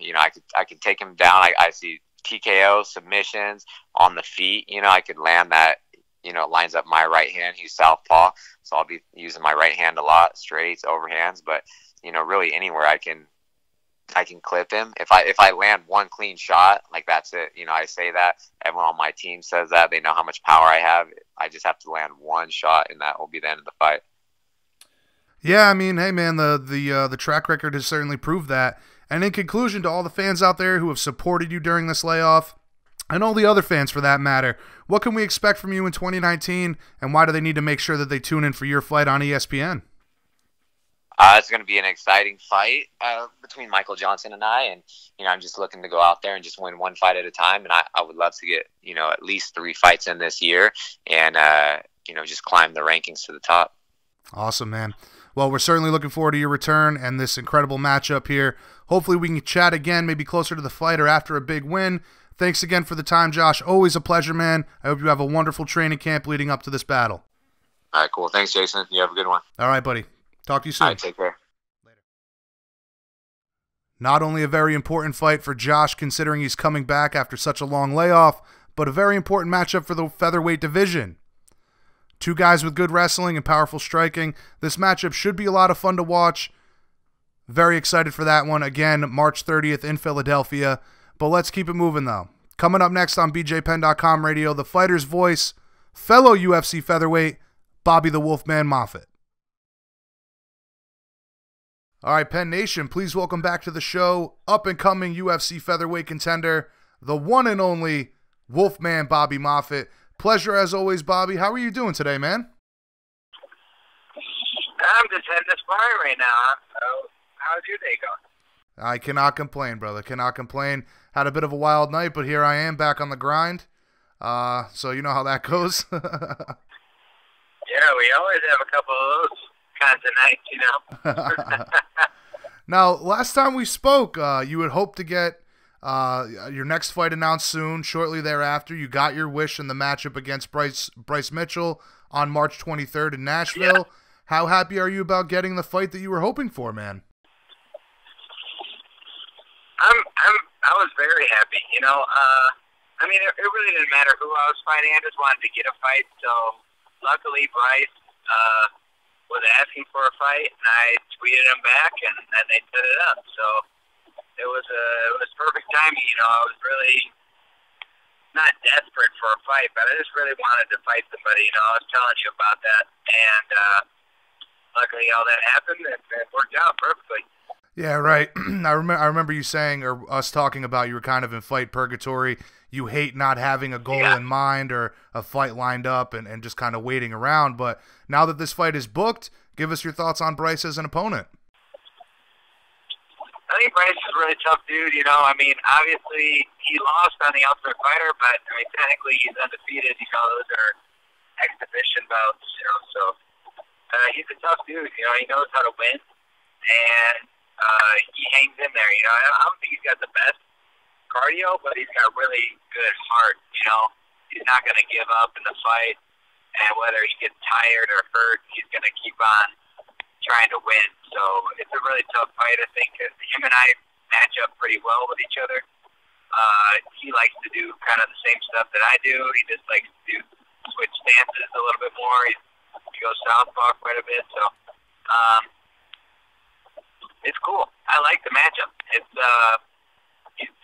I could take him down. I see TKO, submissions on the feet. I could land that, it lines up my right hand. He's southpaw, so I'll be using my right hand a lot, straights, overhands. But, really anywhere I can clip him. If I land one clean shot, like that's it. I say that. Everyone on my team says that. They know how much power I have. I just have to land one shot, and that will be the end of the fight. Yeah, I mean, hey, man, the track record has certainly proved that. And in conclusion, to all the fans out there who have supported you during this layoff, and all the other fans for that matter, what can we expect from you in 2019, and why do they need to make sure that they tune in for your fight on ESPN? It's going to be an exciting fight between Michael Johnson and I, and I'm just looking to go out there and just win one fight at a time, and I would love to get at least 3 fights in this year, and just climb the rankings to the top. Awesome, man. Well, we're certainly looking forward to your return and this incredible matchup here. Hopefully we can chat again, maybe closer to the fight or after a big win. Thanks again for the time, Josh. Always a pleasure, man. I hope you have a wonderful training camp leading up to this battle. All right, cool. Thanks, Jason. You have a good one. All right, buddy. Talk to you soon. All right, take care. Later. Not only a very important fight for Josh, considering he's coming back after such a long layoff, but a very important matchup for the featherweight division. Two guys with good wrestling and powerful striking. This matchup should be a lot of fun to watch. Very excited for that one. Again, March 30th in Philadelphia. But let's keep it moving, though. Coming up next on BJPenn.com radio, the fighter's voice, fellow UFC featherweight, Bobby the Wolfman Moffett. All right, Penn Nation, please welcome back to the show, up-and-coming UFC featherweight contender, the one and only Wolfman Bobby Moffett. Pleasure as always, Bobby. How are you doing today, man? I'm just heading to sparring right now. So, how's your day going? I cannot complain, brother. Cannot complain. Had a bit of a wild night, but here I am back on the grind. So you know how that goes. Yeah, we always have a couple of those kinds of nights, you know. Now, last time we spoke, you had hoped to get your next fight announced soon. Shortly thereafter, you got your wish in the matchup against Bryce Mitchell on March 23rd in Nashville. Yeah. How happy are you about getting the fight that you were hoping for, man? I was very happy, you know. I mean, it really didn't matter who I was fighting. I just wanted to get a fight. So, luckily, Bryce was asking for a fight, and I tweeted him back, and then they set it up. So, it was perfect timing. You know, I was really not desperate for a fight, but I just really wanted to fight somebody. You know, I was telling you about that, and luckily, all that happened, and it worked out perfectly. Yeah, right. I remember you saying, or us talking about, you were kind of in fight purgatory. You hate not having a goal in mind or a fight lined up and just kind of waiting around. But now that this fight is booked, give us your thoughts on Bryce as an opponent. I think Bryce is a really tough dude, you know. I mean, obviously, he lost on the Ultimate Fighter, but, I mean, technically he's undefeated. You know, those are exhibition bouts, you know. So, he's a tough dude, you know. He knows how to win, and he hangs in there, you know. I don't think he's got the best cardio, but he's got really good heart, you know. He's not going to give up in the fight, and whether he gets tired or hurt, he's going to keep on trying to win. So it's a really tough fight, I think. Him and I match up pretty well with each other. He likes to do kind of the same stuff that I do. He just likes to switch stances a little bit more. He goes southpaw quite a bit. So it's cool. I like the matchup. It's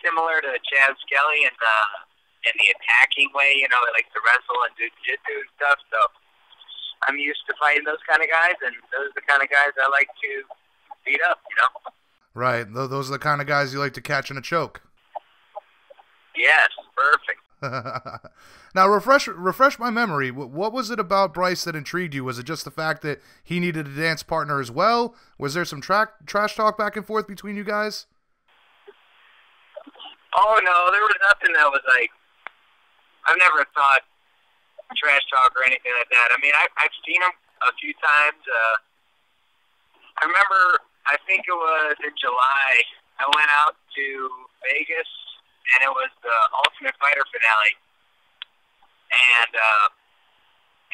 similar to Chad Skelly in the attacking way. You know, he likes to wrestle and do jiu-jitsu and stuff. So I'm used to fighting those kind of guys, and those are the kind of guys I like to beat up, you know? Right. Those are the kind of guys you like to catch in a choke. Yes, perfect. Now, refresh my memory. What was it about Bryce that intrigued you? Was it just the fact that he needed a dance partner as well? Was there some trash talk back and forth between you guys? Oh, no, there was nothing that was like, I've never thought trash talk or anything like that. I mean, I've seen him a few times. I remember, I think it was in July, I went out to Vegas, and it was the Ultimate Fighter finale.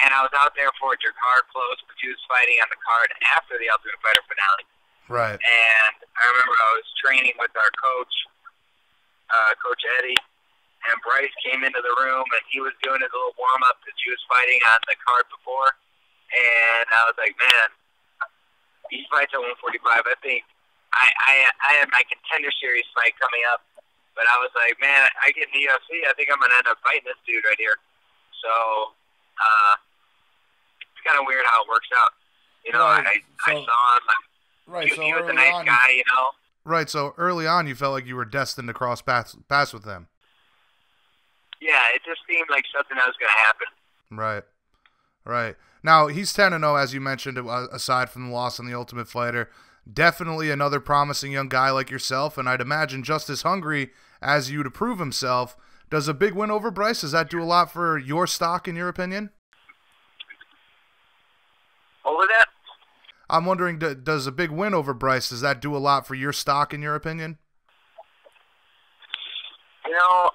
And I was out there for Jakar Close, but he was fighting on the card after the Ultimate Fighter finale. Right. And I remember I was training with our coach, Coach Eddie, and Bryce came into the room, and he was doing his little warm-up that he was fighting on the card before. And I was like, man, he fights at 145. I think I had my Contender Series fight coming up, but I was like, man, I get in the UFC, I think I'm going to end up fighting this dude right here. So it's kind of weird how it works out. You know, right. I saw him. Right. He was a nice guy, you know. Right. So early on, you felt like you were destined to cross paths with him. Yeah, it just seemed like something that was going to happen. Right. Right. Now, he's 10-0, as you mentioned, aside from the loss on the Ultimate Fighter. Definitely another promising young guy like yourself, and I'd imagine just as hungry as you to prove himself. Does a big win over Bryce, does that do a lot for your stock, in your opinion? What was that? I'm wondering, does a big win over Bryce, does that do a lot for your stock, in your opinion? You know,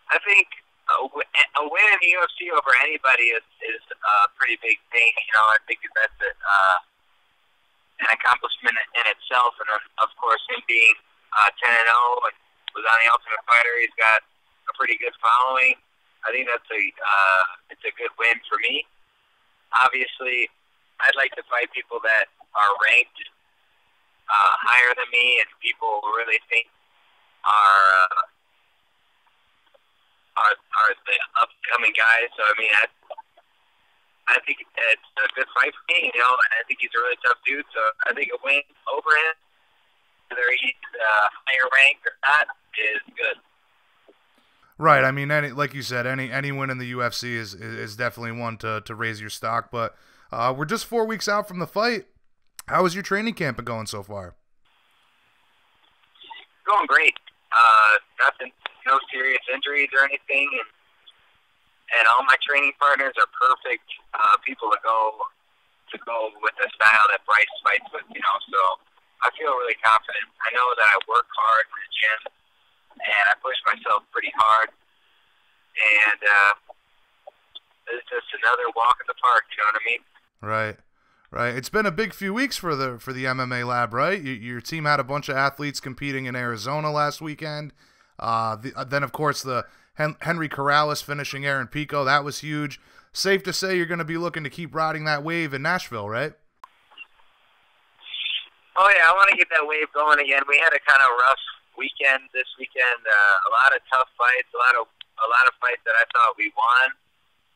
I think a win in the UFC over anybody is a pretty big thing. You know, I think that's an accomplishment in itself. And of course, him being 10-0 and was on the Ultimate Fighter, he's got a pretty good following. I think that's it's a good win for me. Obviously, I'd like to fight people that are ranked higher than me and people really think are the upcoming guys. So I mean, I think it's a good fight for me, you know, and I think he's a really tough dude. So I think a win over him, whether he's higher ranked or not, is good. Right. I mean, like you said, any win in the UFC is definitely one to raise your stock. But we're just 4 weeks out from the fight. How is your training camp going so far? Going great. Nothing, no serious injuries or anything, and all my training partners are perfect people to go with the style that Bryce fights with, you know. So I feel really confident. I know that I work hard in the gym, and I push myself pretty hard, and it's just another walk in the park. You know what I mean? Right. Right. It's been a big few weeks for the MMA lab, right? Your team had a bunch of athletes competing in Arizona last weekend. Then, of course, the Henry Corrales finishing Aaron Pico. That was huge. Safe to say you're going to be looking to keep riding that wave in Nashville, right? Oh, yeah. I want to get that wave going again. We had a kind of rough weekend this weekend. A lot of tough fights, a lot of fights that I thought we won,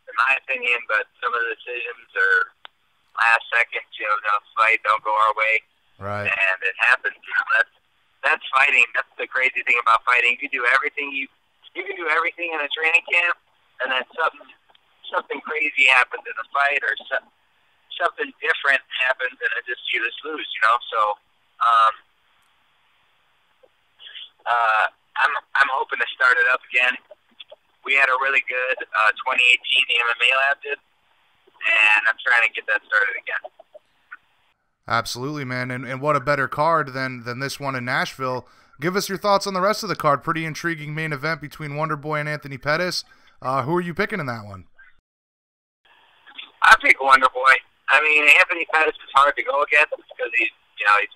in my opinion, but some of the decisions are last second, you know, the fight don't go our way. Right. And it happens. You know, that's fighting. That's the crazy thing about fighting. You can do everything you can do everything in a training camp, and then something crazy happens in the fight, or something different happens, and you just lose. You know, so I'm hoping to start it up again. We had a really good 2018. The MMA lab did. And I'm trying to get that started again. Absolutely, man. And what a better card than this one in Nashville. Give us your thoughts on the rest of the card. Pretty intriguing main event between Wonderboy and Anthony Pettis. Who are you picking in that one? I pick Wonderboy. I mean, Anthony Pettis is hard to go against because he's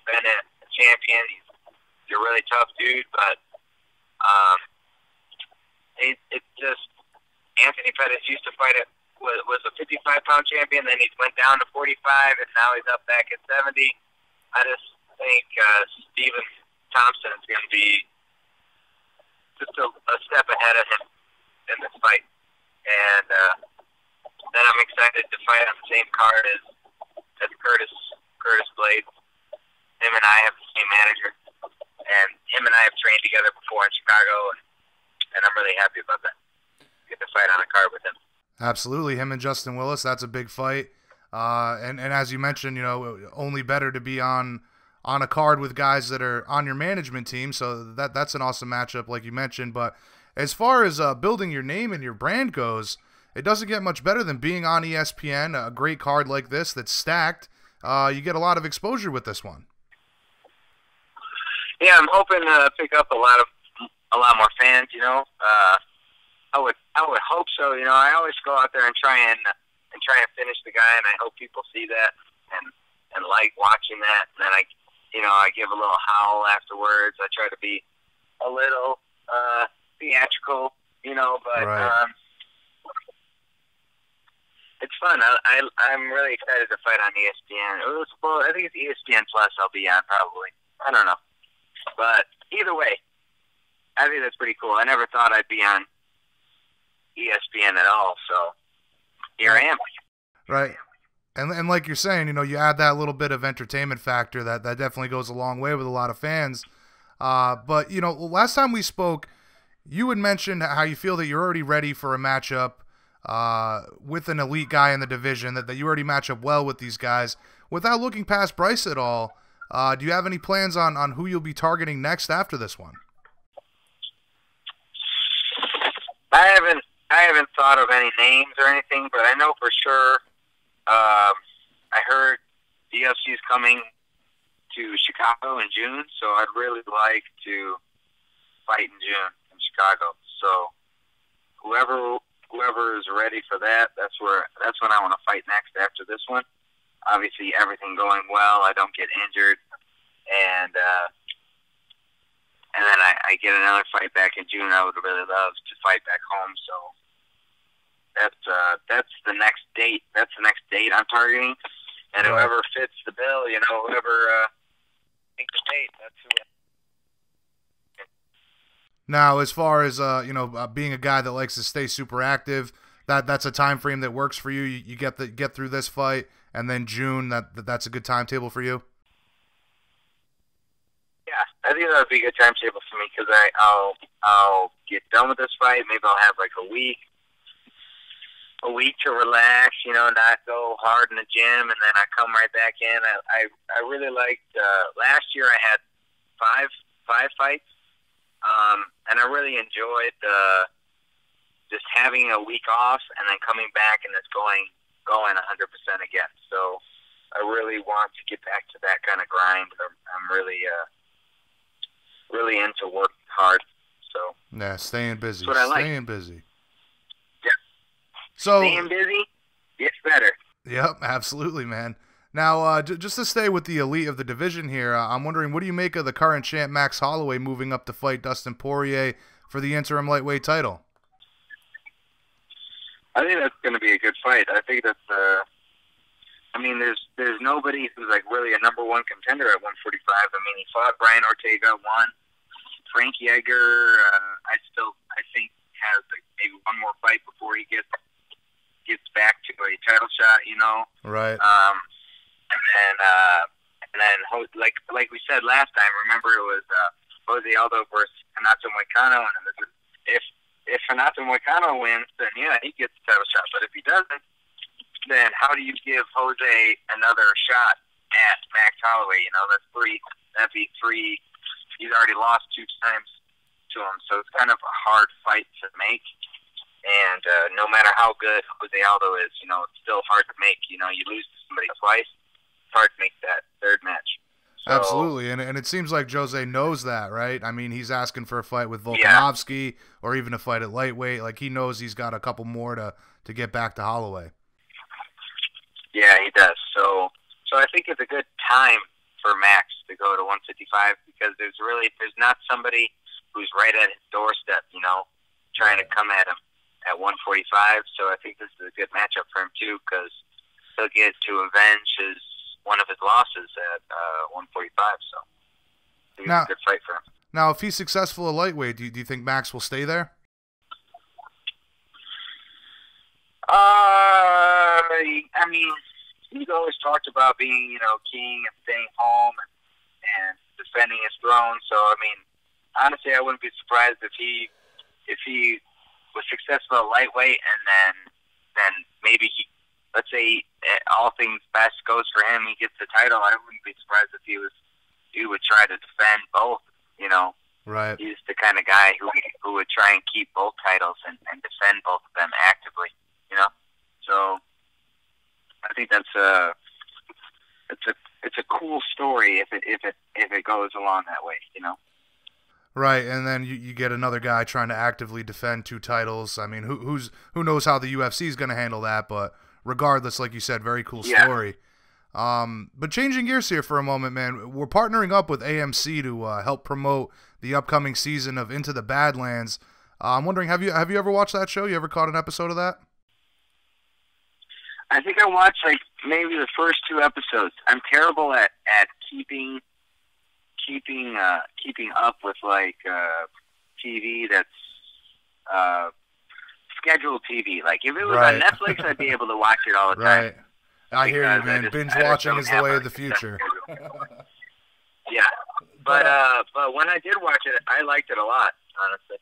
been a champion. He's a really tough dude, but it's just Anthony Pettis used to fight was a 55-pound champion, then he went down to 45, and now he's up back at 70. I just think Stephen Thompson is going to be just a step ahead of him in this fight. And then I'm excited to fight on the same card as Curtis Blaydes. Him and I have the same manager, and him and I have trained together before in Chicago, and I'm really happy about that. Get to fight on a card with him. Absolutely, him and Justin Willis. That's a big fight, and as you mentioned, you know, only better to be on a card with guys that are on your management team. So that's an awesome matchup, like you mentioned. But as far as building your name and your brand goes, it doesn't get much better than being on ESPN. A great card like this that's stacked. You get a lot of exposure with this one. Yeah, I'm hoping to pick up a lot more fans. You know. I would hope so. You know, I always go out there and try and finish the guy, and I hope people see that and like watching that. And then I give a little howl afterwards. I try to be a little theatrical, you know, but right. It's fun. I'm really excited to fight on ESPN. I think it's ESPN Plus I'll be on probably. I don't know, but either way, I think that's pretty cool. I never thought I'd be on ESPN at all, so here I am. Right. And like you're saying, you know, you add that little bit of entertainment factor that definitely goes a long way with a lot of fans. But, you know, last time we spoke, you had mentioned how you feel that you're already ready for a matchup with an elite guy in the division, that you already match up well with these guys. Without looking past Bryce at all, do you have any plans on who you'll be targeting next after this one? I haven't thought of any names or anything, but I know for sure. I heard the UFC is coming to Chicago in June, so I'd really like to fight in June in Chicago. So whoever is ready for that, that's when I want to fight next after this one. Obviously, everything going well, I don't get injured, and then I get another fight back in June. I would really love to fight back home. So that's the next date. That's the next date I'm targeting, and whoever fits the bill, whoever makes the date, that's who. Now, as far as being a guy that likes to stay super active, that's a time frame that works for you. You get through this fight, and then June, that's a good timetable for you. Yeah, I think that would be a good timetable for me because I'll get done with this fight. Maybe I'll have like a week to relax, not go hard in the gym, and then I come right back in. I really liked last year. I had five fights, and I really enjoyed just having a week off and then coming back and it's going 100% again. So I really want to get back to that kind of grind. I'm really into working hard. So yeah, staying busy. That's what I like. Staying busy. Yeah. So staying busy gets better. Yep, absolutely, man. Now, just to stay with the elite of the division here, I'm wondering, what do you make of the current champ Max Holloway moving up to fight Dustin Poirier for the interim lightweight title? I think that's going to be a good fight. I think that's. There's nobody who's like really a number one contender at 145. I mean, he fought Brian Ortega, won. Frankie Edgar, I think has maybe one more fight before he gets back to a title shot. Right. And then like we said last time, remember it was Jose Aldo versus Renato Moicano, and if Renato Moicano wins, then yeah, he gets the title shot. But if he doesn't, then how do you give Jose another shot at Max Holloway? That's three. That'd be three. He's already lost 2 times to him, so it's kind of a hard fight to make. And no matter how good Jose Aldo is, it's still hard to make. You lose to somebody twice, it's hard to make that third match. So, absolutely, and it seems like Jose knows that, right? I mean, he's asking for a fight with Volkanovski or even a fight at lightweight. Like, he knows he's got a couple more to get back to Holloway. Yeah, he does. So I think it's a good time for Max to go to 155 because there's not somebody who's right at his doorstep, trying to come at him at 145. So I think this is a good matchup for him too because he'll get to avenge one of his losses at 145. So I think it's a good fight for him. Now, if he's successful at lightweight, do you think Max will stay there? He's always talked about being, king and staying home and defending his throne. So, honestly, I wouldn't be surprised if he was successful at lightweight and then maybe let's say all things best goes for him, he gets the title. I wouldn't be surprised if he would try to defend both. Right. He's the kind of guy who would try and keep both titles and defend both of them actively. So I think it's a cool story if it goes along that way. Right, and then you get another guy trying to actively defend 2 titles. I mean, who knows how the UFC is going to handle that? But regardless, like you said, very cool story. But changing gears here for a moment, man, we're partnering up with AMC to help promote the upcoming season of Into the Badlands. I'm wondering, have you ever watched that show? You ever caught an episode of that? I think I watched maybe the first 2 episodes. I'm terrible at keeping up with TV that's scheduled TV. Like if it was on Netflix, I'd be able to watch it all the time. Right. I hear you, man. Binge watching is the way of the future. Yeah, but when I did watch it, I liked it a lot, honestly.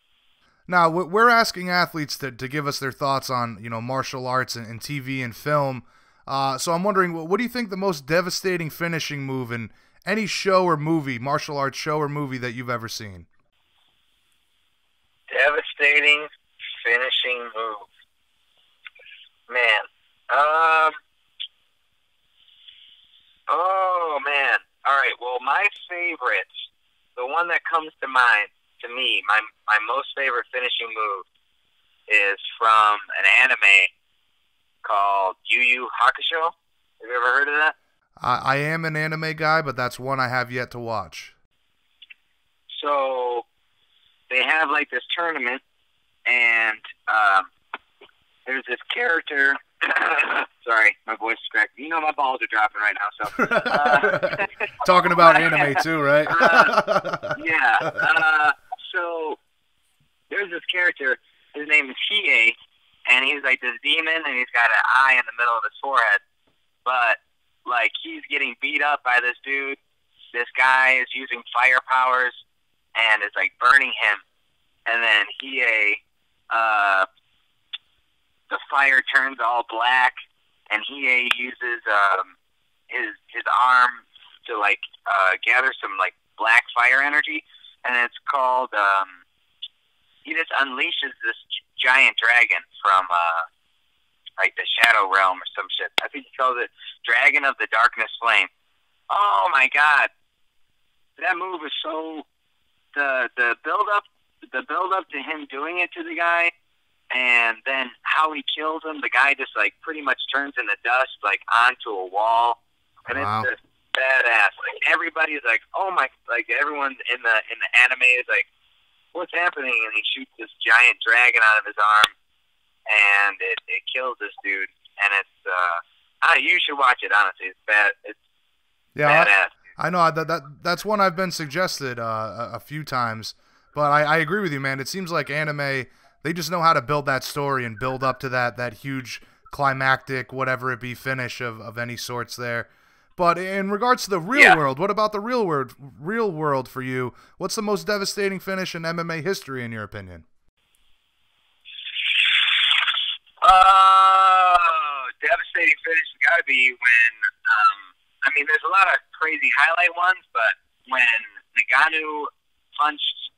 Now, we're asking athletes to give us their thoughts on, martial arts and TV and film. So I'm wondering, what do you think the most devastating finishing move in any show or movie, martial arts show or movie that you've ever seen? Devastating finishing move. Man. Oh, man. All right, well, my favorite, the one that comes to mind, to me, my most favorite finishing move is from an anime called Yu Yu Hakusho. Have you ever heard of that? I am an anime guy, but that's one I have yet to watch. So they have this tournament, and there's this character. Sorry, my voice is cracked. You know my balls are dropping right now. So talking about anime too, right? Yeah. So there's this character. His name is Hiei, and he's like this demon, and he's got an eye in the middle of his forehead. But like he's getting beat up by this dude. This guy is using fire powers and is like burning him. And then Hiei, the fire turns all black, and Hiei uses his arm to like gather some like black fire energy, and it's called he just unleashes this giant dragon from like the Shadow Realm or some shit. I think he calls it Dragon of the Darkness Flame. Oh my god, that move is so the build up to him doing it to the guy, and then how he kills him. The guy just like pretty much turns into dust like onto a wall, and wow. It's just badass. Like everybody's like, oh my, like everyone in the anime is like, what's happening? And he shoots this giant dragon out of his arm, and it kills this dude. And it's you should watch it. Honestly, it's bad. It's badass. I know that's one I've been suggested a few times, but I agree with you, man. It seems like anime, they just know how to build that story and build up to that huge climactic, whatever it be, finish of any sorts there. But in regards to the real world, what about the real world for you? What's the most devastating finish in MMA history, in your opinion? Devastating finish has got to be when, I mean, there's a lot of crazy highlight ones, but when Ngannou punched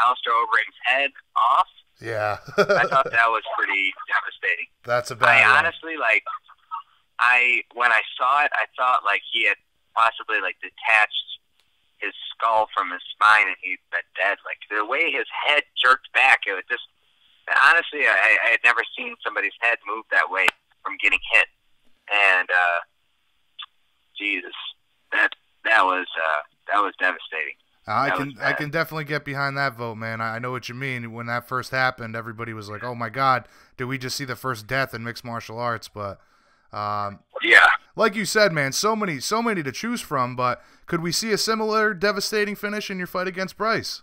Alistair Overeem's head off, yeah, I thought that was pretty devastating. That's a bad one. Honestly, like, when I saw it, I thought like he had possibly like detached his skull from his spine and he'd been dead. Like the way his head jerked back, it was just, honestly, I had never seen somebody's head move that way from getting hit. And Jesus, that was devastating. I can definitely get behind that vote, man. I know what you mean. When that first happened, everybody was like, "Oh my God, did we just see the first death in mixed martial arts?" But yeah, like you said, man, so many to choose from. But could we see a similar devastating finish in your fight against Bryce?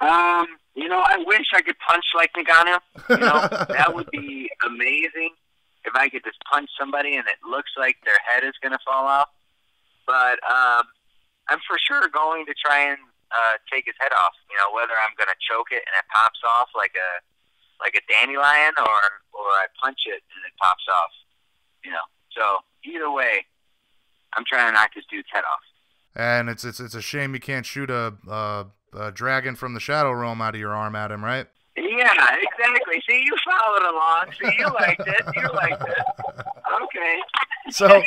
You know, I wish I could punch like Ngannou. You know, that would be amazing if I could just punch somebody and it looks like their head is going to fall off. But I'm for sure going to try and take his head off. You know, whether I'm going to choke it and it pops off like a dandelion, or I punch it and it pops off. You know, so either way, I'm trying to knock this dude's head off. And it's a shame you can't shoot a dragon from the Shadow Realm out of your arm at him, right? Yeah, exactly. See, you followed along. See, you liked it. Okay. So,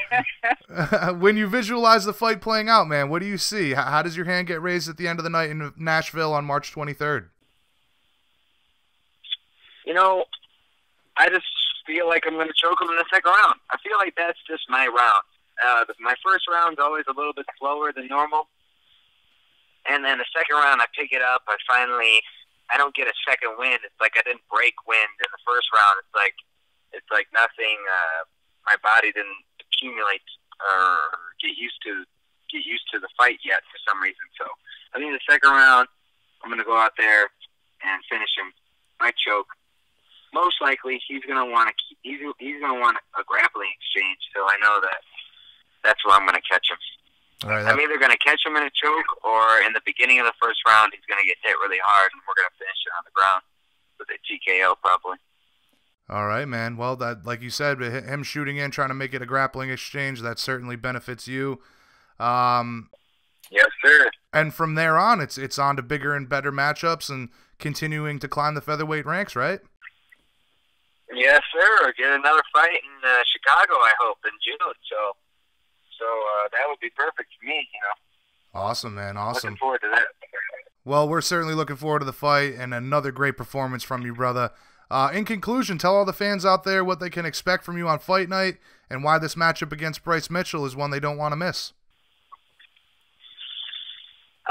when you visualize the fight playing out, man, what do you see? How does your hand get raised at the end of the night in Nashville on March 23rd? You know, I just feel like I'm going to choke him in the second round. I feel like that's just my round. My first round's always a little bit slower than normal. And then the second round, I pick it up. I don't get a second wind. It's like I didn't break wind in the first round. It's like nothing. My body didn't accumulate or get used to the fight yet for some reason. So I think the second round, I'm going to go out there and finish him by choke. Most likely, he's going to want a grappling exchange. So I know that's where I'm going to catch him. All right, I'm either going to catch him in a choke, or in the beginning of the first round, he's going to get hit really hard, and we're going to finish it on the ground with a TKO probably. All right, man. Well, that, like you said, him shooting in, trying to make it a grappling exchange, that certainly benefits you. Yes, sir. And from there on, it's on to bigger and better matchups and continuing to climb the featherweight ranks, right? Yes, sir. Get another fight in Chicago, I hope, in June. So that would be perfect for me, you know. Awesome, man. Awesome. Looking forward to that. Well, we're certainly looking forward to the fight and another great performance from you, brother. In conclusion, tell all the fans out there what they can expect from you on fight night and why this matchup against Bryce Mitchell is one they don't want to miss.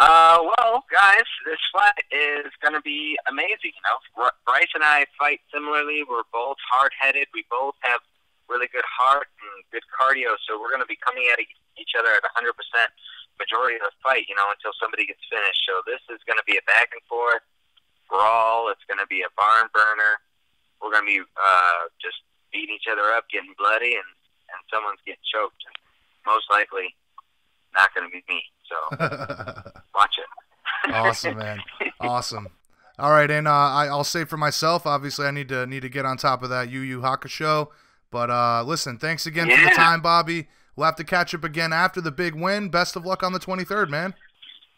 Well, guys, this fight is going to be amazing. Bryce and I fight similarly. We're both hard-headed. We both have really good heart and good cardio, so we're going to be coming at each other at 100% majority of the fight, until somebody gets finished. So this is going to be a back-and-forth brawl. It's going to be a barn burner. We're going to be just beating each other up, getting bloody, and someone's getting choked. And most likely not going to be me. So watch it. Awesome, man. Awesome. All right, and I'll say for myself, obviously I need to get on top of that Yu Yu Hakusho. But listen, thanks again for the time, Bobby. We'll have to catch up again after the big win. Best of luck on the 23rd, man.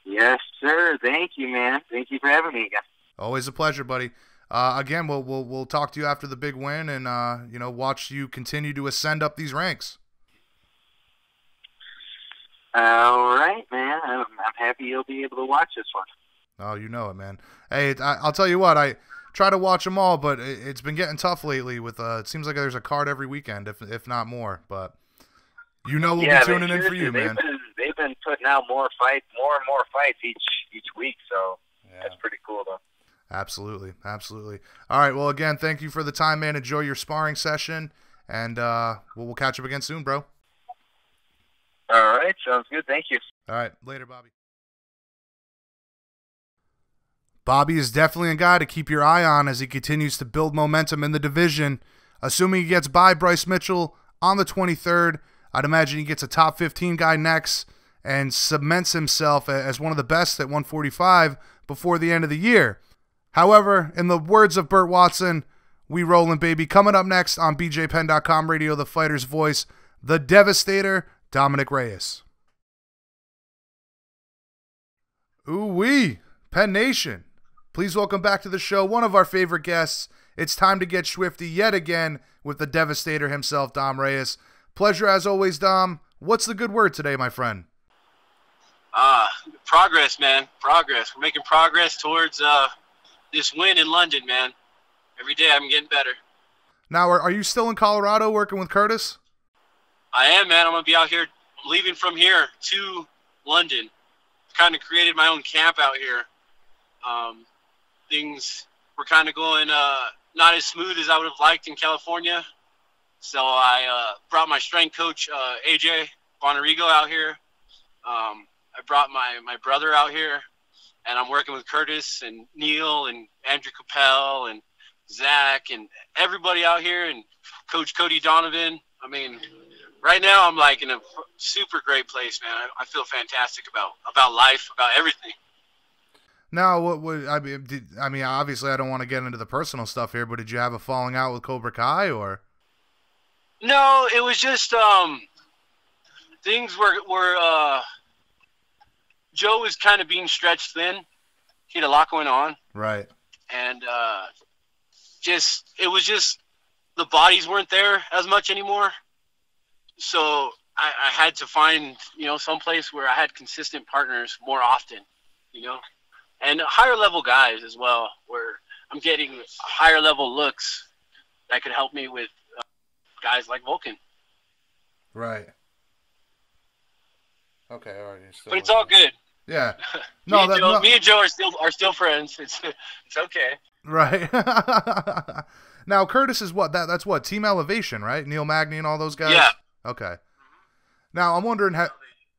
Yes, sir. Thank you, man. Thank you for having me again. Always a pleasure, buddy. Again, we'll talk to you after the big win, and watch you continue to ascend up these ranks. All right, man. I'm happy you'll be able to watch this one. Oh, you know it, man. Hey, I'll tell you what. I try to watch them all, but it's been getting tough lately. With it seems like there's a card every weekend, if not more. But we'll be tuning in for you, man. They've been putting out more and more fights each week, so that's pretty cool, though. Absolutely, absolutely. All right, well, again, thank you for the time, man. Enjoy your sparring session, and we'll catch up again soon, bro. All right, sounds good. Thank you. All right, later, Bobby. Bobby is definitely a guy to keep your eye on as he continues to build momentum in the division. Assuming he gets by Bryce Mitchell on the 23rd, I'd imagine he gets a top 15 guy next and cements himself as one of the best at 145 before the end of the year. However, in the words of Burt Watson, we rollin', baby. Coming up next on BJPenn.com radio, the fighter's voice, the Devastator, Dominic Reyes. Ooh-wee, Penn Nation. Please welcome back to the show one of our favorite guests. It's time to get swifty yet again with the Devastator himself, Dom Reyes. Pleasure as always, Dom. What's the good word today, my friend? Progress, man. Progress. We're making progress towards this win in London, man. Every day I'm getting better. Now, are you still in Colorado working with Curtis? I am, man. I'm going to be out here, leaving from here to London. Kind of created my own camp out here. Things were kind of going not as smooth as I would have liked in California. So I brought my strength coach, AJ Bonarigo, out here. I brought my brother out here, and I'm working with Curtis and Neil and Andrew Capel and Zach and everybody out here, and Coach Cody Donovan. I mean, right now I'm like in a super great place, man. I feel fantastic about life, about everything. Now, I mean, obviously I don't want to get into the personal stuff here, but did you have a falling out with Cobra Kai, or? No, it was just things were Joe was kind of being stretched thin. He had a lot going on. Right. And it was just the bodies weren't there as much anymore. So I had to find, some place where I had consistent partners more often, and higher level guys as well, where I'm getting higher level looks that could help me with guys like Vulcan. Right. Okay. All right. But it's all good. Yeah. Me and Joe are still friends. It's okay. Right. Now Curtis is what? That's what? Team Elevation, right? Neil Magny and all those guys. Yeah. Okay. Now I'm wondering,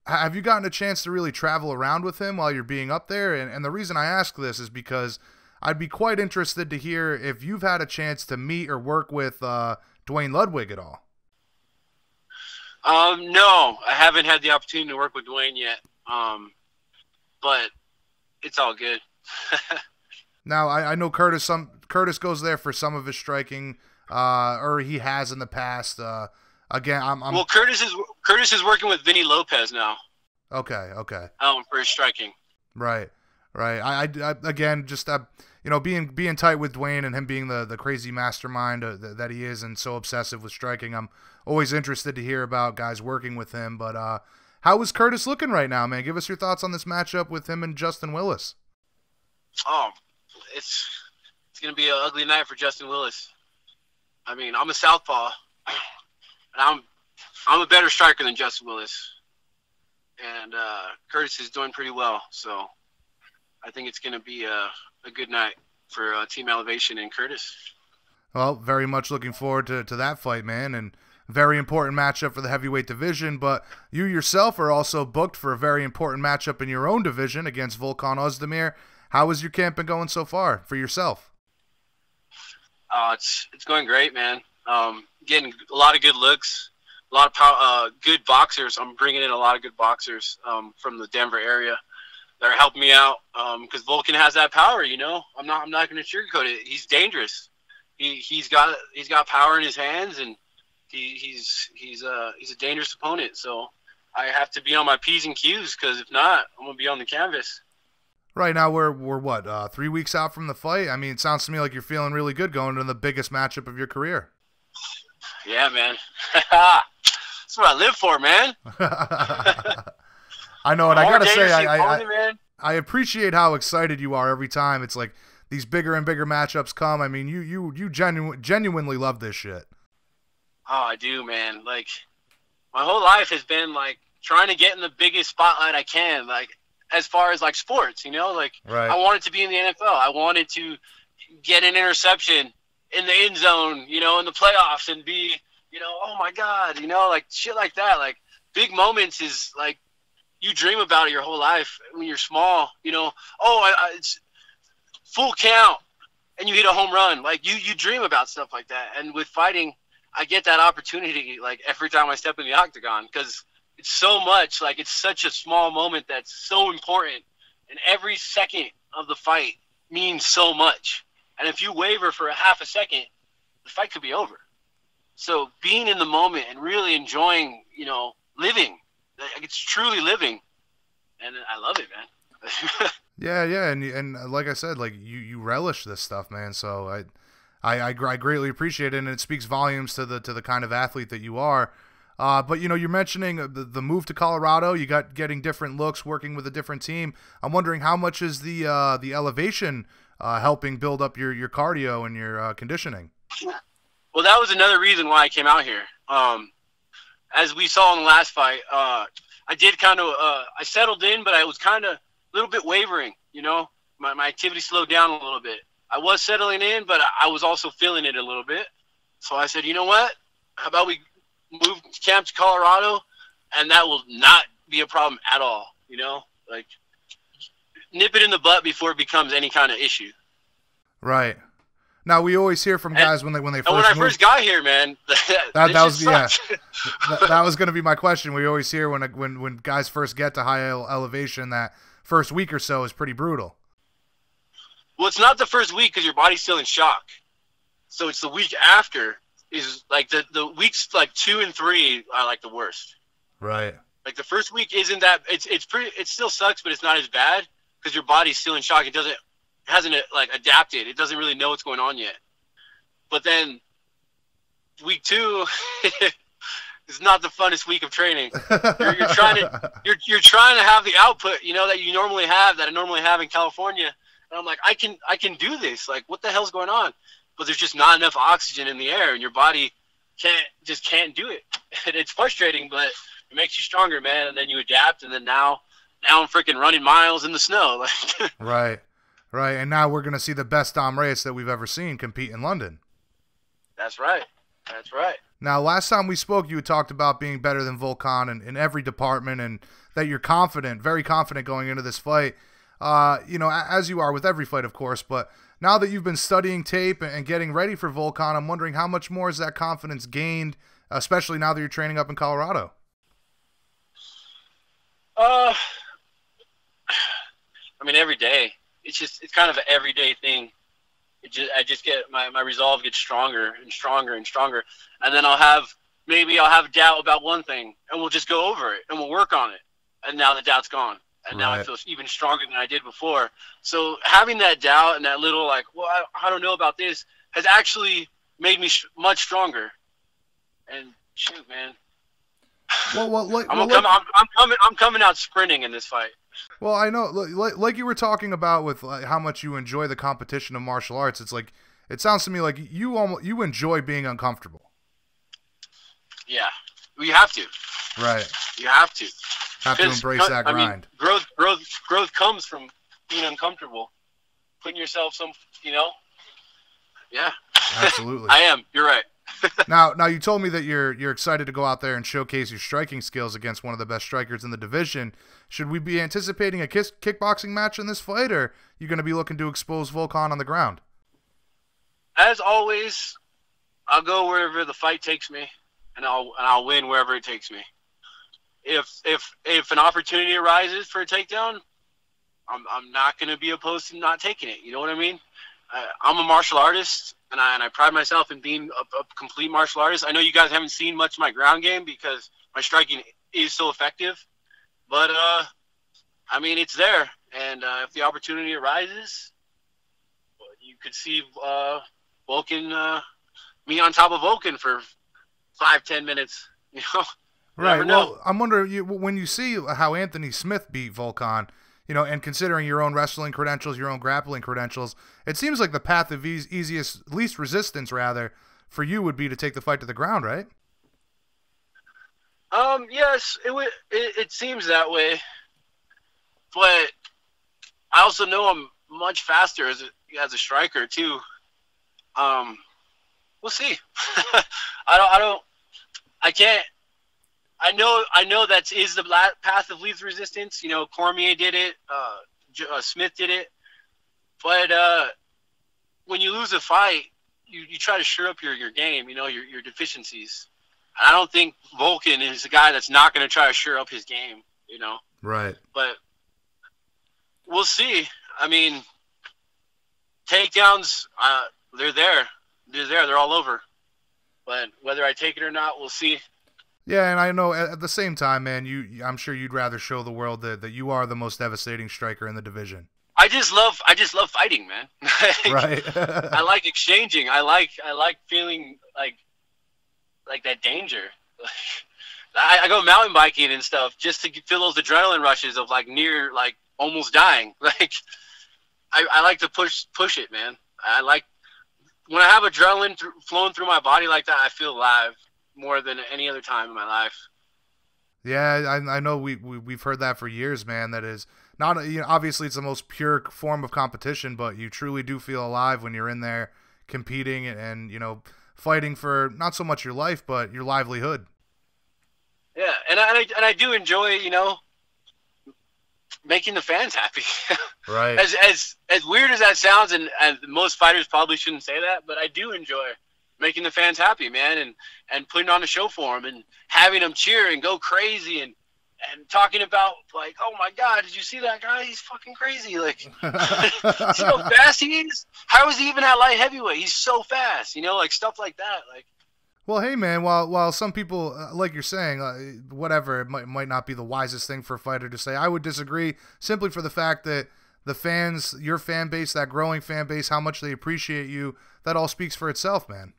have you gotten a chance to really travel around with him while you're being up there? And the reason I ask this is because I'd be quite interested to hear if you've had a chance to meet or work with Dwayne Ludwig at all. No, I haven't had the opportunity to work with Dwayne yet. But it's all good. Now I know Curtis goes there for some of his striking, or he has in the past. Again, well, Curtis is working with Vinny Lopez now. Okay. For his striking. Right. I again, just being tight with Dwayne and him being the crazy mastermind that he is and so obsessive with striking, I'm always interested to hear about guys working with him. But how is Curtis looking right now, man? Give us your thoughts on this matchup with him and Justin Willis. Oh, it's gonna be an ugly night for Justin Willis. I mean, I'm a southpaw, and I'm a better striker than Justin Willis. and Curtis is doing pretty well. So I think it's going to be a good night for Team Elevation and Curtis. Well, very much looking forward to that fight, man, and very important matchup for the heavyweight division. But you yourself are also booked for a very important matchup in your own division against Volkan Ozdemir. How has your camp been going so far for yourself? It's going great, man. Getting a lot of good looks, a lot of good boxers. I'm bringing in a lot of good boxers from the Denver area that are helping me out because Volkan has that power. You know, I'm not going to sugarcoat it. He's dangerous. He's got power in his hands, and he's a dangerous opponent. So I have to be on my P's and Q's because if not, I'm gonna be on the canvas. Right now, we're what 3 weeks out from the fight. I mean, it sounds to me like you're feeling really good going into the biggest matchup of your career. Yeah, man. That's what I live for, man. I know, and I gotta say, I appreciate how excited you are every time. It's like these bigger and bigger matchups come. I mean, you genuinely love this shit. Oh, I do, man. Like, my whole life has been like trying to get in the biggest spotlight I can. Like, as far as like sports, you know, like right. I wanted to be in the NFL. I wanted to get an interception in the end zone, you know, in the playoffs and be, you know, oh my God, you know, like shit like that. Like big moments is like you dream about it your whole life when you're small, you know, it's full count and you hit a home run. Like you dream about stuff like that. And with fighting, I get that opportunity like every time I step in the octagon because it's so much, like it's such a small moment that's so important, and every second of the fight means so much. And if you waver for a half a second, the fight could be over. So being in the moment and really enjoying, you know, living, like it's truly living, and I love it, man. Yeah, and like I said, like you relish this stuff, man. So I greatly appreciate it, and it speaks volumes to the kind of athlete that you are. But, you know, you're mentioning the move to Colorado. You got getting different looks, working with a different team. I'm wondering how much is the elevation helping build up your cardio and your conditioning? Well, that was another reason why I came out here. As we saw in the last fight, I did kind of I settled in, but I was kind of a little bit wavering, you know. My activity slowed down a little bit. I was settling in, but I was also feeling it a little bit. So I said, you know what? How about we move camp to Colorado, and that will not be a problem at all, you know? Like, nip it in the butt before it becomes any kind of issue. Right. Now, we always hear from guys when they first when I first got here, man, that was going to be my question. We always hear when guys first get to high elevation that first week or so is pretty brutal. Well, it's not the first week because your body's still in shock. So it's the week after is like the weeks like 2 and 3 are like the worst. Right. Like the first week isn't that it still sucks, but it's not as bad because your body's still in shock. It hasn't like adapted. It doesn't really know what's going on yet. But then week 2 is not the funnest week of training. You're trying to have the output, you know, that you normally have, that I normally have in California. And I'm like, I can do this. Like, what the hell's going on? But there's just not enough oxygen in the air, and your body can't do it. And it's frustrating, but it makes you stronger, man. And then you adapt, and then now I'm freaking running miles in the snow. Right. And now we're gonna see the best Dom Reyes that we've ever seen compete in London. That's right. Now, last time we spoke, you had talked about being better than Volkan in every department, and that you're confident, very confident going into this fight. You know, as you are with every fight, of course, but now that you've been studying tape and getting ready for Volkan, I'm wondering how much more is that confidence gained, especially now that you're training up in Colorado? I mean, every day. It's kind of an everyday thing. I just get my resolve gets stronger and stronger and stronger, and then I'll have doubt about one thing, and we'll just go over it and we'll work on it, and now the doubt's gone. And now I feel even stronger than I did before. So having that doubt and that little like, well, I don't know about this, has actually made me much stronger. And shoot, man, I'm coming out sprinting in this fight. Well, I know, like you were talking about with how much you enjoy the competition of martial arts. It's like it sounds to me like you enjoy being uncomfortable. Yeah, you have to. Right. You have to. have to embrace that grind. I mean, growth comes from being uncomfortable, putting yourself Yeah, absolutely. I am. You're right. Now you told me that you're excited to go out there and showcase your striking skills against one of the best strikers in the division. Should we be anticipating a kickboxing match in this fight, or are you going to be looking to expose Volkan on the ground? As always, I'll go wherever the fight takes me, and I'll win wherever it takes me. If an opportunity arises for a takedown, I'm not going to be opposed to not taking it. You know what I mean? I'm a martial artist, and I pride myself in being a complete martial artist. I know you guys haven't seen much of my ground game because my striking is so effective, but I mean, it's there, and if the opportunity arises, you could see Volkan, me on top of Volkan for 5-10 minutes. You know, right. Well, I'm wondering when you see how Anthony Smith beat Volkan. You know, and considering your own wrestling credentials, your own grappling credentials, it seems like the path of least resistance, rather, for you would be to take the fight to the ground, right? Yes, it seems that way, but I also know I'm much faster as a striker too. We'll see. I know that is the path of least resistance. You know, Cormier did it. Smith did it. But when you lose a fight, you try to shore up your game, you know, your deficiencies. I don't think Volkan is a guy that's not going to try to shore up his game, you know. Right. But we'll see. I mean, takedowns, they're there. They're all over. But whether I take it or not, we'll see. Yeah, and I know at the same time, man, I'm sure you'd rather show the world that you are the most devastating striker in the division. I just love fighting, man. Right. I like exchanging. I like feeling like that danger. I go mountain biking and stuff just to feel those adrenaline rushes of near almost dying. I like to push it, man. I like when I have adrenaline flowing through my body like that. I feel alive more than any other time in my life. Yeah, I know we've heard that for years, man. That is not, you know, obviously it's the most pure form of competition, but you truly do feel alive when you're in there competing and you know, fighting for not so much your life but your livelihood. Yeah, and I do enjoy, you know, making the fans happy. Right. As weird as that sounds, and most fighters probably shouldn't say that, but I do enjoy making the fans happy, man, and putting on a show for them and having them cheer and go crazy and talking about oh my God, did you see that guy? He's fucking crazy. See how fast he is? How is he even at light heavyweight? He's so fast, you know, stuff like that. Well, hey, man, while some people, like you're saying, whatever, it might not be the wisest thing for a fighter to say, I would disagree simply for the fact that the fans, your fan base, that growing fan base, how much they appreciate you, that all speaks for itself, man.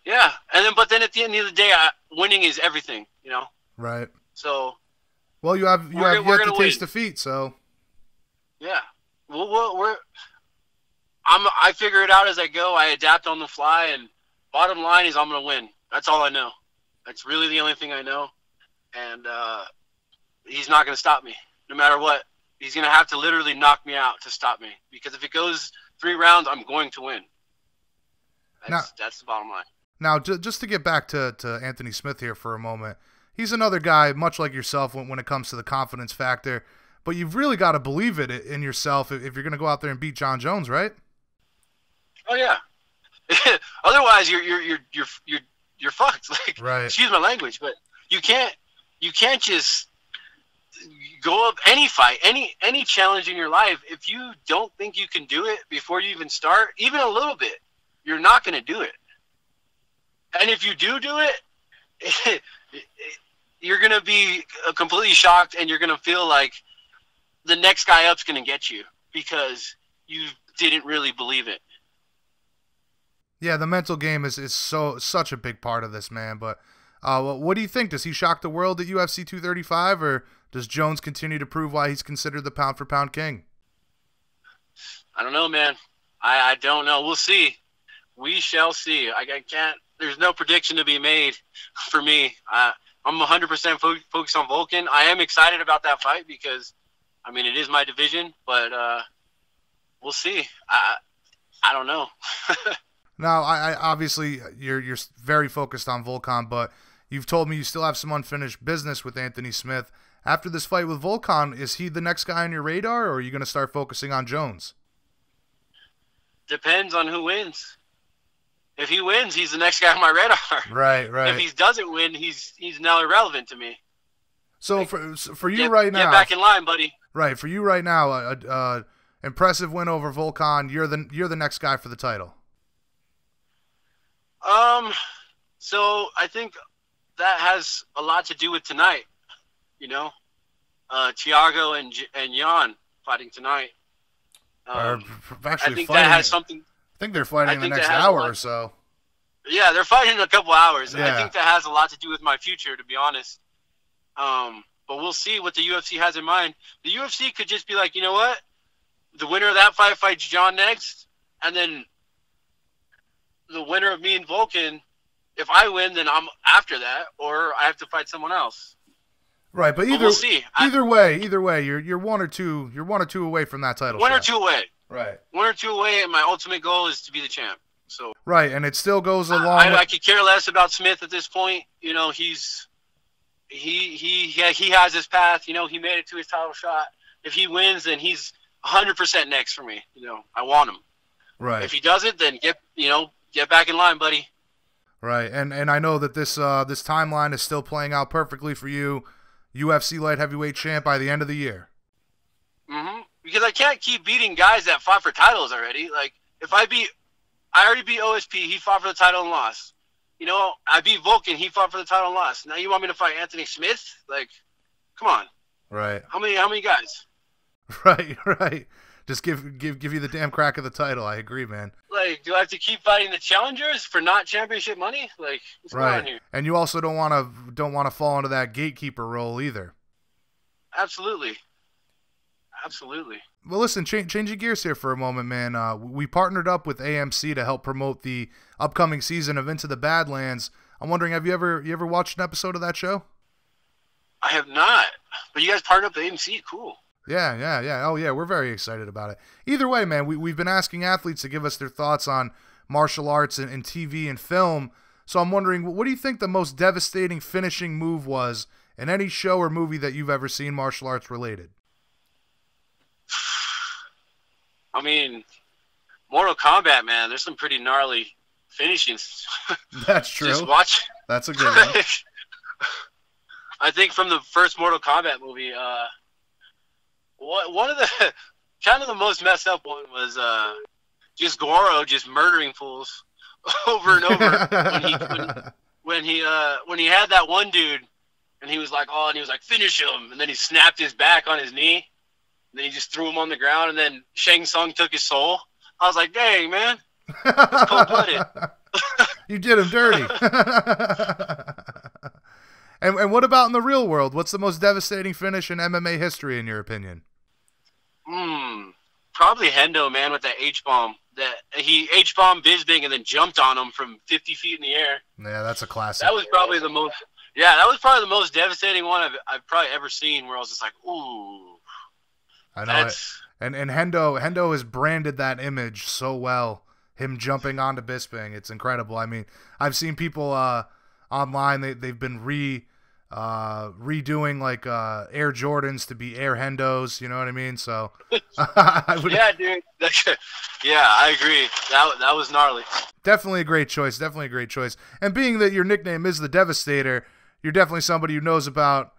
Yeah, but then at the end of the day, winning is everything, you know? Right. So. Well, you have yet to taste defeat, so. Yeah. I figure it out as I go. I adapt on the fly, and bottom line is I'm going to win. That's all I know. That's really the only thing I know. And he's not going to stop me, no matter what. He's going to have to literally knock me out to stop me. Because if it goes 3 rounds, I'm going to win. That's the bottom line. Now, just to get back to Anthony Smith here for a moment, he's another guy, much like yourself, when it comes to the confidence factor. But you've really got to believe it in yourself if you're going to go out there and beat John Jones, right? Oh yeah. Otherwise, you're fucked. Right. Excuse my language, but you can't just go up any fight, any challenge in your life. If you don't think you can do it before you even start, even a little bit, you're not going to do it. And if you do it, you're going to be completely shocked, and you're going to feel like the next guy up's going to get you because you didn't really believe it. Yeah, the mental game is such a big part of this, man. But what do you think? Does he shock the world at UFC 235, or does Jones continue to prove why he's considered the pound-for-pound king? I don't know, man. I don't know. We'll see. We shall see. I can't. There's no prediction to be made for me. I'm 100% focused on Volkan. I am excited about that fight because, I mean, it is my division, but we'll see. I don't know. Now, I obviously you're very focused on Volkan, but you've told me you still have some unfinished business with Anthony Smith. After this fight with Volkan, is he the next guy on your radar, or are you going to start focusing on Jones? Depends on who wins. If he wins, he's the next guy on my radar. Right. If he doesn't win, he's now irrelevant to me. So like, for you right now, get back in line, buddy. Right, for you right now, impressive win over Volkan. You're the next guy for the title. So I think that has a lot to do with tonight. You know, Thiago and Jan fighting tonight. Actually, I think fighting, that has something. I think they're fighting in the next hour or so. Yeah, they're fighting in a couple hours. Yeah. I think that has a lot to do with my future, to be honest. But we'll see what the UFC has in mind. The UFC could just be like, you know what? The winner of that fight fights John next, and then the winner of me and Volkan, if I win, then I'm after that, or I have to fight someone else. Right, but we'll see. Either way, you're one or two away from that title. One or two away. Right. 1 or 2 away, and my ultimate goal is to be the champ. So. Right, and it still goes along. I could care less about Smith at this point. You know, he has his path. You know, he made it to his title shot. If he wins, then he's 100% next for me. You know, I want him. Right. If he doesn't, then get back in line, buddy. Right, and I know that this timeline is still playing out perfectly for you. UFC light heavyweight champ by the end of the year. Mm-hmm. Because I can't keep beating guys that fought for titles already. Like, I already beat OSP. He fought for the title and lost. You know, I beat Volkan. He fought for the title and lost. Now you want me to fight Anthony Smith? Like, come on. Right. How many guys? Right. Just give you the damn crack of the title. I agree, man. Like, do I have to keep fighting the challengers for not championship money? Like, what's going on here? And you also don't want to fall into that gatekeeper role either. Absolutely. Well, listen, changing gears here for a moment, man. We partnered up with AMC to help promote the upcoming season of Into the Badlands. I'm wondering, have you ever watched an episode of that show? I have not. But you guys partnered up with AMC, cool. Yeah. Oh, yeah, we're very excited about it. Either way, man, we've been asking athletes to give us their thoughts on martial arts and TV and film. So I'm wondering, what do you think the most devastating finishing move was in any show or movie that you've ever seen martial arts related? I mean, Mortal Kombat, man, there's some pretty gnarly finishings. That's true. Just watch. That's a good one. I think from the first Mortal Kombat movie, one of the kind of the most messed up one was just Goro just murdering fools over and over when he had that one dude and he was like finish him, and then he snapped his back on his knee. And then he just threw him on the ground, and then Shang Tsung took his soul. I was like, dang, man. That's cold-blooded. You did him dirty. And what about in the real world? What's the most devastating finish in MMA history, in your opinion? Probably Hendo, man, with that H-bomb. That he H-bombed Bisping and then jumped on him from 50 feet in the air. Yeah, that's a classic. That was probably the most devastating one I've probably ever seen, where I was just like, ooh. I know it. And Hendo has branded that image so well. Him jumping onto Bisping, it's incredible. I mean, I've seen people online. They've been redoing like Air Jordans to be Air Hendos. You know what I mean? So yeah, dude. Yeah, I agree. That was gnarly. Definitely a great choice. And being that your nickname is the Devastator, you're definitely somebody who knows about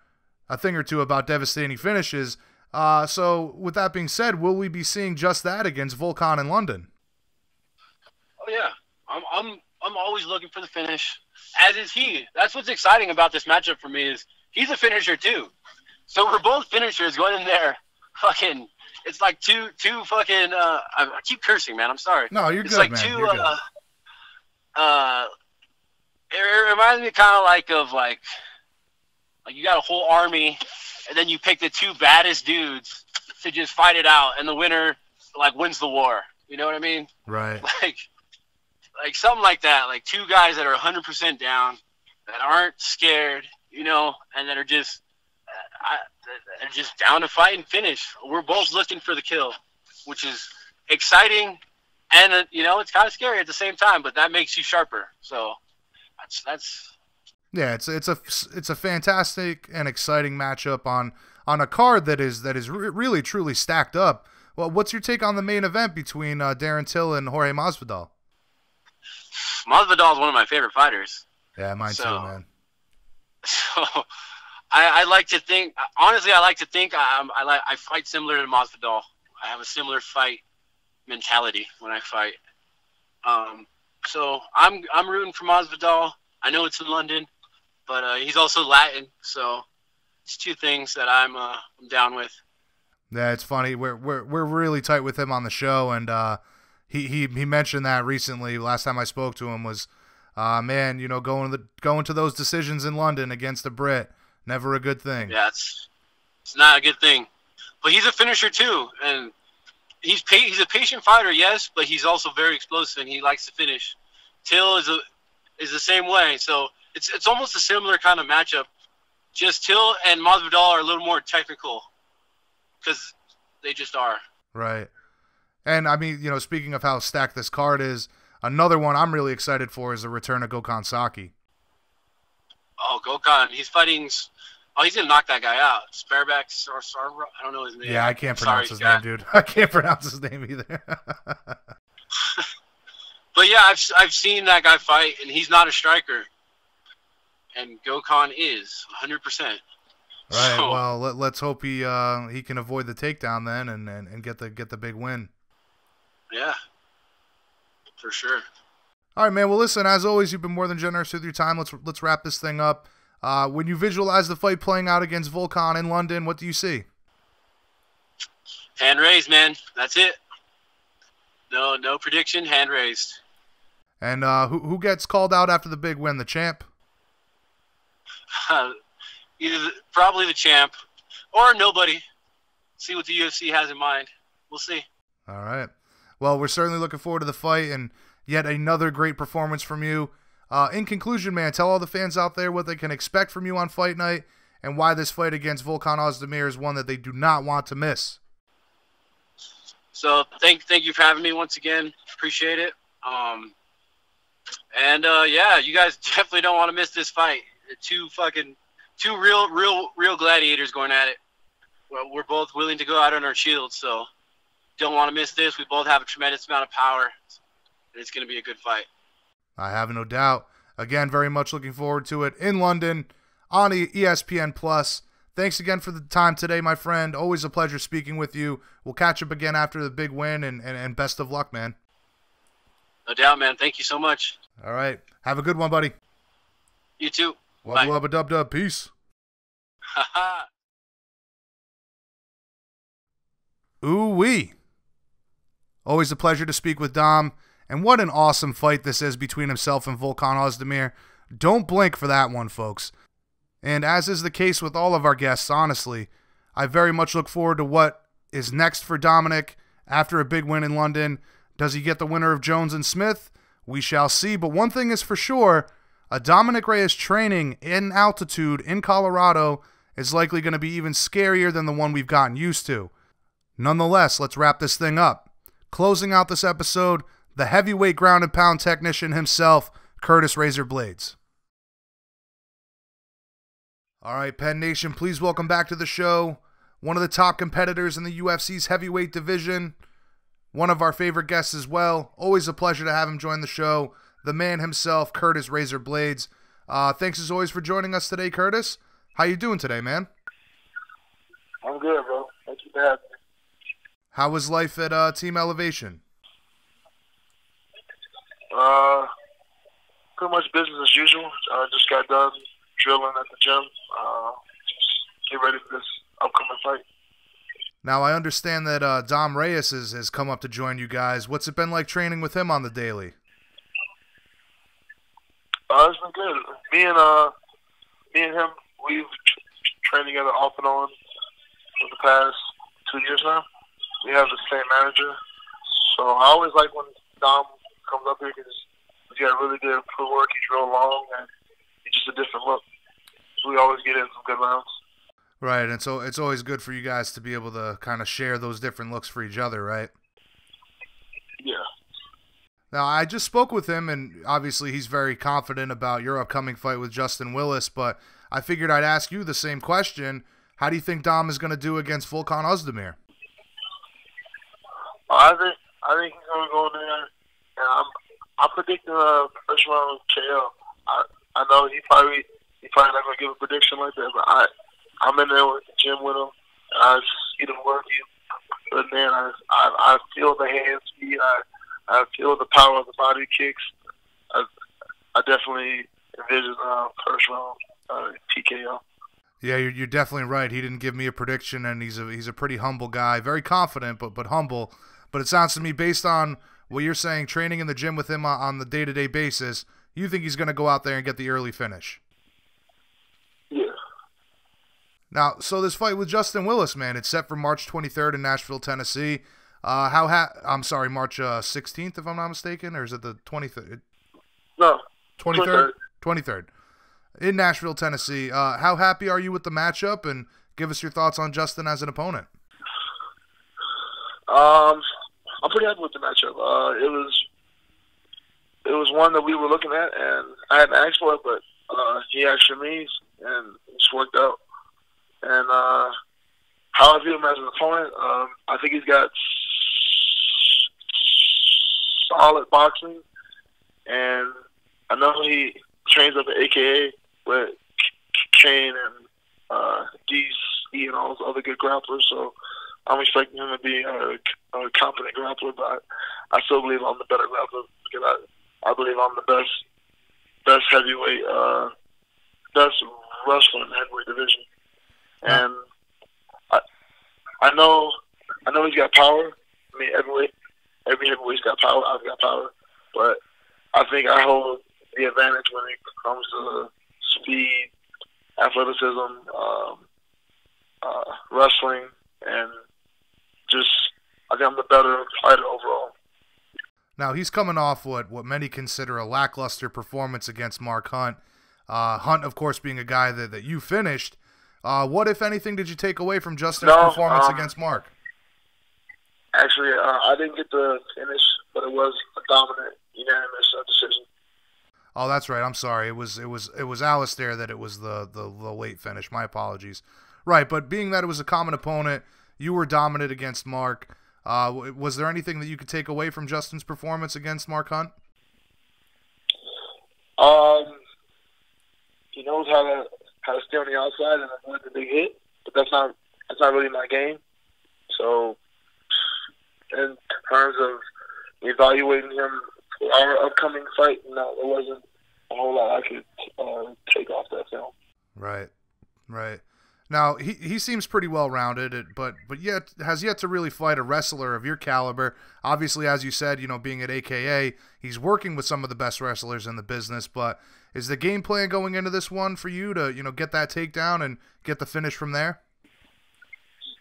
a thing or two about devastating finishes. So with that being said, will we be seeing just that against Volkan in London? Oh yeah, I'm always looking for the finish, as is he. That's what's exciting about this matchup for me is he's a finisher too. So we're both finishers going in there. Fucking, it's like two fucking. I keep cursing, man. I'm sorry. No, you're it's good, like man. Two. You're good. It reminds me kind of like you got a whole army. And then you pick the two baddest dudes to just fight it out, and the winner wins the war. You know what I mean? Right. Like something like that. Like two guys that are 100% down, that aren't scared. and that are just down to fight and finish. We're both looking for the kill, which is exciting, and it's kind of scary at the same time. But that makes you sharper. So that's. Yeah, it's a fantastic and exciting matchup on a card that is really truly stacked up. Well, what's your take on the main event between Darren Till and Jorge Masvidal? Masvidal is one of my favorite fighters. Yeah, mine too, man. So, I like to think. Honestly, I like to think I fight similar to Masvidal. I have a similar fight mentality when I fight. So I'm rooting for Masvidal. I know it's in London, but he's also Latin, so it's two things that I'm down with. Yeah, it's funny. We're really tight with him on the show, and he mentioned that recently. Last time I spoke to him was, man, going to those decisions in London against a Brit, never a good thing. Yeah, it's not a good thing. But he's a finisher too, and he's a patient fighter, yes, but he's also very explosive and he likes to finish. Till is the same way, so it's almost a similar kind of matchup. Just Till and Masvidal are a little more technical because they just are. Right. And, I mean, speaking of how stacked this card is, another one I'm really excited for is the return of Gokhan Saki. Oh, Gokhan. He's fighting – he's going to knock that guy out. Spareback Sarva? I don't know his name. Yeah, I can't pronounce his name, dude. I can't pronounce his name either. But, yeah, I've seen that guy fight, and he's not a striker. And Gokhan is 100%. Right. So, well, let's hope he can avoid the takedown then and get the big win. Yeah, for sure. All right, man. Well, listen, as always, you've been more than generous with your time. Let's wrap this thing up. When you visualize the fight playing out against Volkan in London, what do you see? Hand raised, man. That's it. No prediction. Hand raised. And who gets called out after the big win? The champ? Probably the champ or nobody. See what the UFC has in mind. We'll see. All right. Well, we're certainly looking forward to the fight and yet another great performance from you. In conclusion, man, tell all the fans out there what they can expect from you on fight night and why this fight against Volkan Ozdemir is one that they do not want to miss. So thank you for having me once again. Appreciate it. Yeah, you guys definitely don't want to miss this fight. Two real gladiators going at it. Well, we're both willing to go out on our shields, so don't want to miss this. We both have a tremendous amount of power, and it's going to be a good fight. I have no doubt. Again, very much looking forward to it in London on ESPN+. Thanks again for the time today, my friend. Always a pleasure speaking with you. We'll catch up again after the big win, and best of luck, man. No doubt, man. Thank you so much. All right. Have a good one, buddy. You too. Wubba wubba dub dub. Peace. Ooh-wee. Always a pleasure to speak with Dom. And what an awesome fight this is between himself and Volkan Ozdemir. Don't blink for that one, folks. And as is the case with all of our guests, honestly, I very much look forward to what is next for Dominic after a big win in London. Does he get the winner of Jones and Smith? We shall see. But one thing is for sure, a Dominic Reyes training in altitude in Colorado is likely going to be even scarier than the one we've gotten used to. Nonetheless, let's wrap this thing up. Closing out this episode, the heavyweight ground and pound technician himself, Curtis Razor Blaydes. All right, Penn Nation, please welcome back to the show one of the top competitors in the UFC's heavyweight division, one of our favorite guests as well. Always a pleasure to have him join the show, the man himself, Curtis Razor Blaydes. Thanks as always for joining us today, Curtis. How you doing today, man? I'm good, bro. Thank you for having me. How was life at Team Elevation? Pretty much business as usual. Just got done drilling at the gym. Just get ready for this upcoming fight. Now, I understand that Dom Reyes has come up to join you guys. What's it been like training with him on the daily? It's been good. Me and him, we've trained together off and on for the past 2 years now. We have the same manager. So I always like when Dom comes up here because he's got really good footwork. He's real long, and it's just a different look. So we always get in some good rounds. Right, and so it's always good for you guys to be able to kind of share those different looks for each other, right? Yeah. Now, I just spoke with him, and obviously he's very confident about your upcoming fight with Justin Willis, but I figured I'd ask you the same question. How do you think Dom is going to do against Volkan Ozdemir? I think he's going to go in there, and I'm predicting a first round KO. I know he probably not going to give a prediction like that, but I'm in there with the gym with him. I see the work he put in there. I feel the hand speed. I feel the power of the body kicks. I definitely envision first round TKO. Yeah, you're definitely right. He didn't give me a prediction, and he's a pretty humble guy, very confident, but humble. But it sounds to me, based on what you're saying, training in the gym with him on the day-to-day basis, you think he's going to go out there and get the early finish. Yeah. Now, so this fight with Justin Willis, man, it's set for March 23rd in Nashville, Tennessee. I'm sorry, March 16th, if I'm not mistaken, or is it the 23rd? No. 23rd? 23rd. In Nashville, Tennessee. How happy are you with the matchup, and give us your thoughts on Justin as an opponent? I'm pretty happy with the matchup. It was one that we were looking at, and I hadn't asked for it, but he asked for me, and it just worked out. And how I view him as an opponent, I think he's got solid boxing, and I know he trains up at AKA with Kane and DC and all those other good grapplers, so I'm expecting him to be a competent grappler, but I still believe I'm the better grappler because I believe I'm the best heavyweight, best wrestler in the heavyweight division. And I know he's got power. I mean, every heavyweight's got power. I've got power, but I think I hold the advantage when it comes to speed, athleticism, wrestling, and just I think I'm the better fighter overall. Now, he's coming off what many consider a lackluster performance against Mark Hunt. Hunt, of course, being a guy that you finished. What, if anything, did you take away from Justin's performance against Mark? Actually, I didn't get the finish, but it was a dominant, unanimous decision. Oh, that's right. I'm sorry. It was Alistair that it was the late finish. My apologies. Right, but being that it was a common opponent, you were dominant against Mark. Was there anything that you could take away from Justin's performance against Mark Hunt? He knows how to stay on the outside and avoid the big hit, but that's not really my game. So, in terms of evaluating him for our upcoming fight, no, there wasn't a whole lot I could take off that film. Right. Now, he seems pretty well-rounded, but yet has yet to really fight a wrestler of your caliber. Obviously, as you said, being at AKA, he's working with some of the best wrestlers in the business, but is the game plan going into this one for you to, get that takedown and get the finish from there?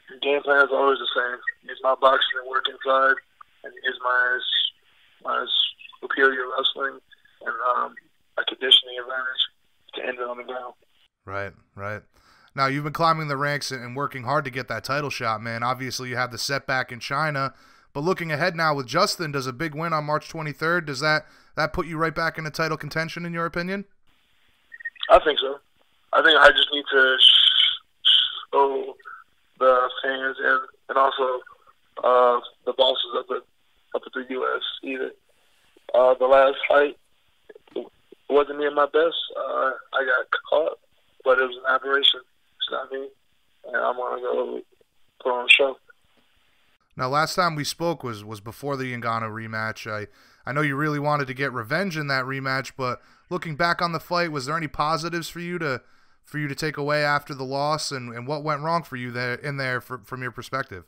The game plan is always the same. Use my boxing and work inside, and use my superior wrestling and my conditioning advantage to end it on the ground. Right. Now, you've been climbing the ranks and working hard to get that title shot, man. Obviously, you have the setback in China, but looking ahead now with Justin, does a big win on March 23rd, does that put you right back into title contention, in your opinion? I think so. I think I just need to show the fans and also the bosses up at the U.S. either. The last fight wasn't me at my best. I got caught, but it was an aberration. It's not me, and I'm going to go put on a show. Now, last time we spoke was before the Ngannou rematch. I know you really wanted to get revenge in that rematch, but looking back on the fight, was there any positives for you to take away after the loss, and what went wrong for you there from your perspective?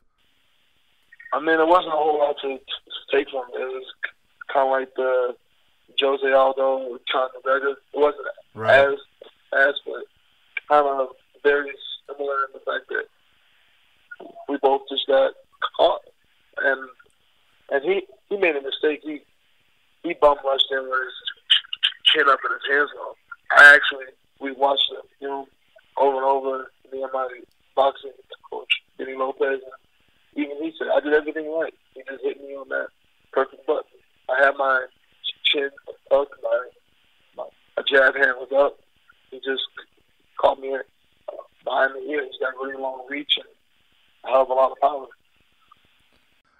I mean, there wasn't a whole lot to take from it. It was kind of like the Jose Aldo, Conor McGregor. It wasn't as, but kind of very similar in the fact that we both just got caught, and he made a mistake. He bum rushed in with his chin up and his hands low. We watched him, over and over. Me and my boxing coach, Vinny Lopez, and even he said I did everything right. He just hit me on that perfect button. I had my chin up, my jab hand was up. He just caught me behind the ear. He's got really long reach and a hell of a lot of power.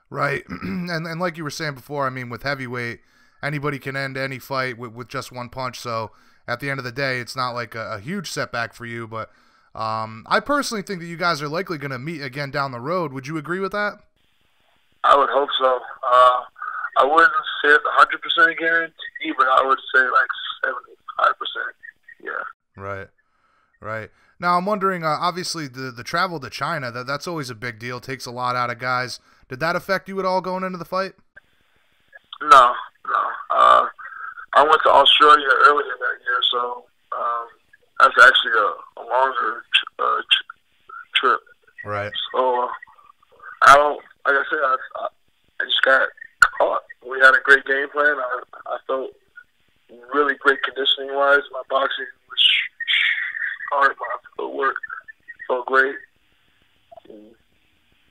Right, and like you were saying before, I mean, with heavyweight, anybody can end any fight with just one punch. So at the end of the day, it's not like a huge setback for you. But I personally think that you guys are likely going to meet again down the road. Would you agree with that? I would hope so. I wouldn't say it's 100% guarantee, but I would say like 75%. Yeah. Right. Now I'm wondering. Obviously, the travel to China that's always a big deal. Takes a lot out of guys. Did that affect you at all going into the fight? No. I went to Australia earlier that year, so that's actually a longer trip. Right. So I don't, like I said, I just got caught. We had a great game plan. I felt really great conditioning wise. My boxing was hard. My footwork felt great.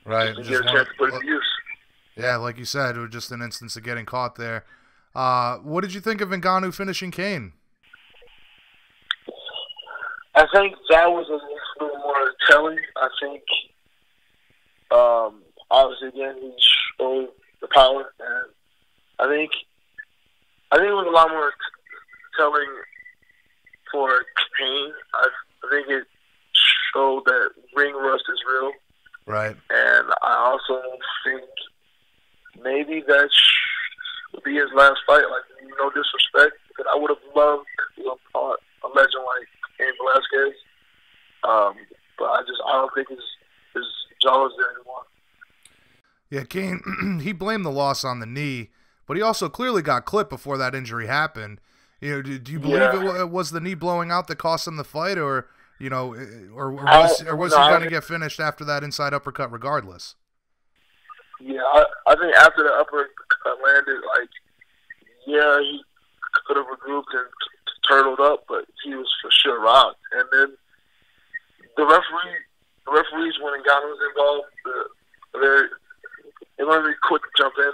Right. Just get a chance to put it to use. Yeah, like you said, it was just an instance of getting caught there. What did you think of Ngannou finishing Kane? I think that was a little more telling. I think, obviously, again, he showed the power, and I think it was a lot more telling for Kane. I think it showed that ring rust is real. Right. And I also think maybe that would be his last fight. Like, no disrespect, but I would have loved to have fought a legend like Cain Velasquez. But I don't think his jaw is there anymore. Yeah, Kane, he blamed the loss on the knee, but he also clearly got clipped before that injury happened. You know, do you believe it was the knee blowing out that cost him the fight, or you know, or was he going to get finished after that inside uppercut regardless? Yeah, I think after the uppercut landed, like, yeah, he could have regrouped and turtled up, but he was for sure rocked. And then the referees, when Ngannou was involved, they're going to be quick to jump in.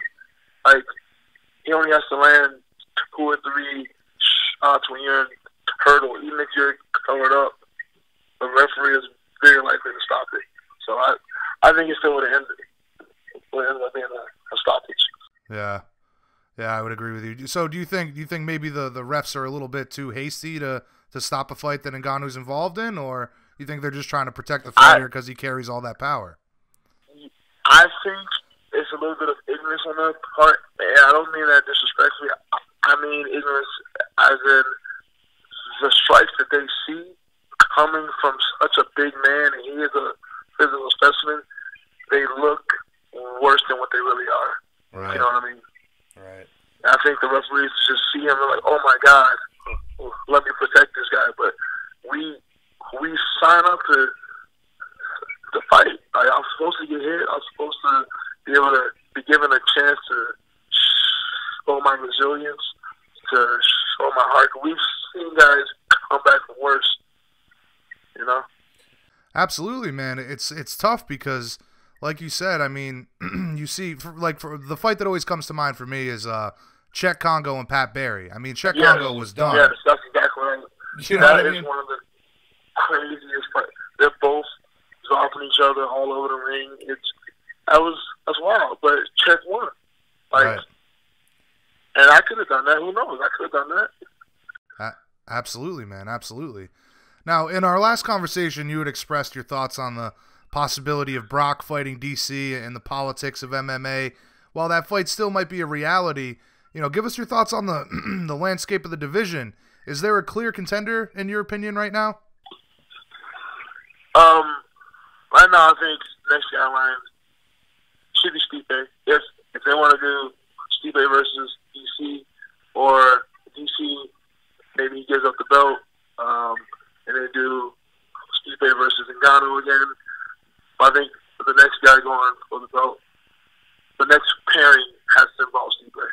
Like, he only has to land 2 or 3 shots when you're in hurdle. Even if you're covered up, the referee is very likely to stop it. So I think it still would have ended up being a stoppage. Yeah, I would agree with you. So do you think maybe the refs are a little bit too hasty to stop a fight that Ngannou's involved in, or you think they're just trying to protect the fighter because he carries all that power? I think it's a little bit of ignorance on their part, and I don't mean that disrespectfully. I mean ignorance as in the strikes that they see coming from such a big man, and he is a physical specimen. They look worse than what they really are. Right. You know what I mean? Right. And I think the referees just see him and they're like, oh my God, let me protect this guy. But we sign up to fight. Like, I'm supposed to get hit. I'm supposed to be able to be given a chance to show my resilience, to show my heart. We've seen guys come back from worse. You know? Absolutely, man. It's tough because, like you said, I mean, you see, for the fight that always comes to mind for me is Czech Congo and Pat Barry. I mean, Czech Congo was done. Yes, that's exactly right. You know that what I mean? Is one of the craziest fights. They're both dropping each other all over the ring. That's wild, but Czech won. Like, right. And I could have done that. Who knows? I could have done that. Absolutely, man. Absolutely. Now, in our last conversation, you had expressed your thoughts on the possibility of Brock fighting DC and the politics of MMA. While that fight still might be a reality, you know, give us your thoughts on the the landscape of the division. Is there a clear contender in your opinion right now? Right now, I think next guy in line should be Stipe. If they want to do Stipe versus DC, or DC maybe he gives up the belt, and they do Stipe versus Ngannou again. I think the next guy going for the belt, the next pairing has to involve Stipe.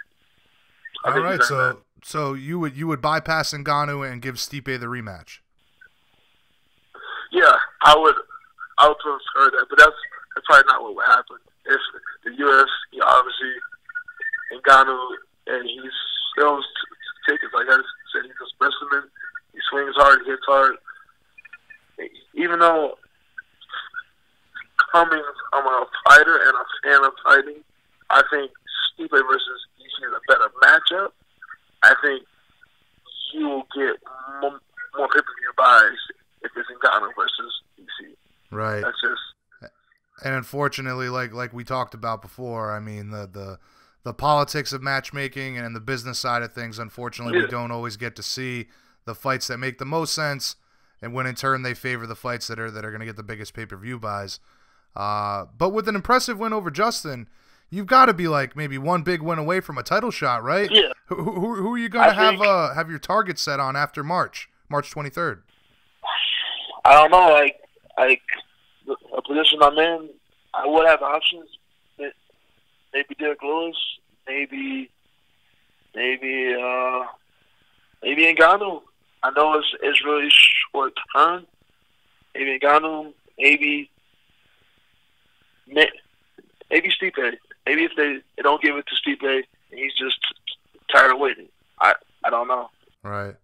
All right, so you would bypass Ngannou and give Stipe the rematch. Yeah, I would prefer that, but that's probably not what would happen. If the UFC, obviously, Ngannou, and he sells tickets, like I said, he's a specimen. He swings hard, he hits hard. Even though coming, I'm a fighter and a fan of fighting, I think Stipe versus DC is a better matchup. I think you will get more pay-per-view buys if it's Ngannou versus DC. Right. That's just. And unfortunately, like we talked about before, I mean the politics of matchmaking and the business side of things. Unfortunately, we don't always get to see the fights that make the most sense, and when in turn they favor the fights that are going to get the biggest pay-per-view buys. But with an impressive win over Justin, you've got to be like maybe one big win away from a title shot, right? Yeah. Who are you going to have your target set on after March 23rd? I don't know. Like a position I'm in, I would have options. Maybe Derek Lewis. Maybe Ngannou. I know it's really short term. Maybe Ngannou. Maybe Stipe. Maybe if they don't give it to Stipe, and he's just tired of waiting. I don't know. Right.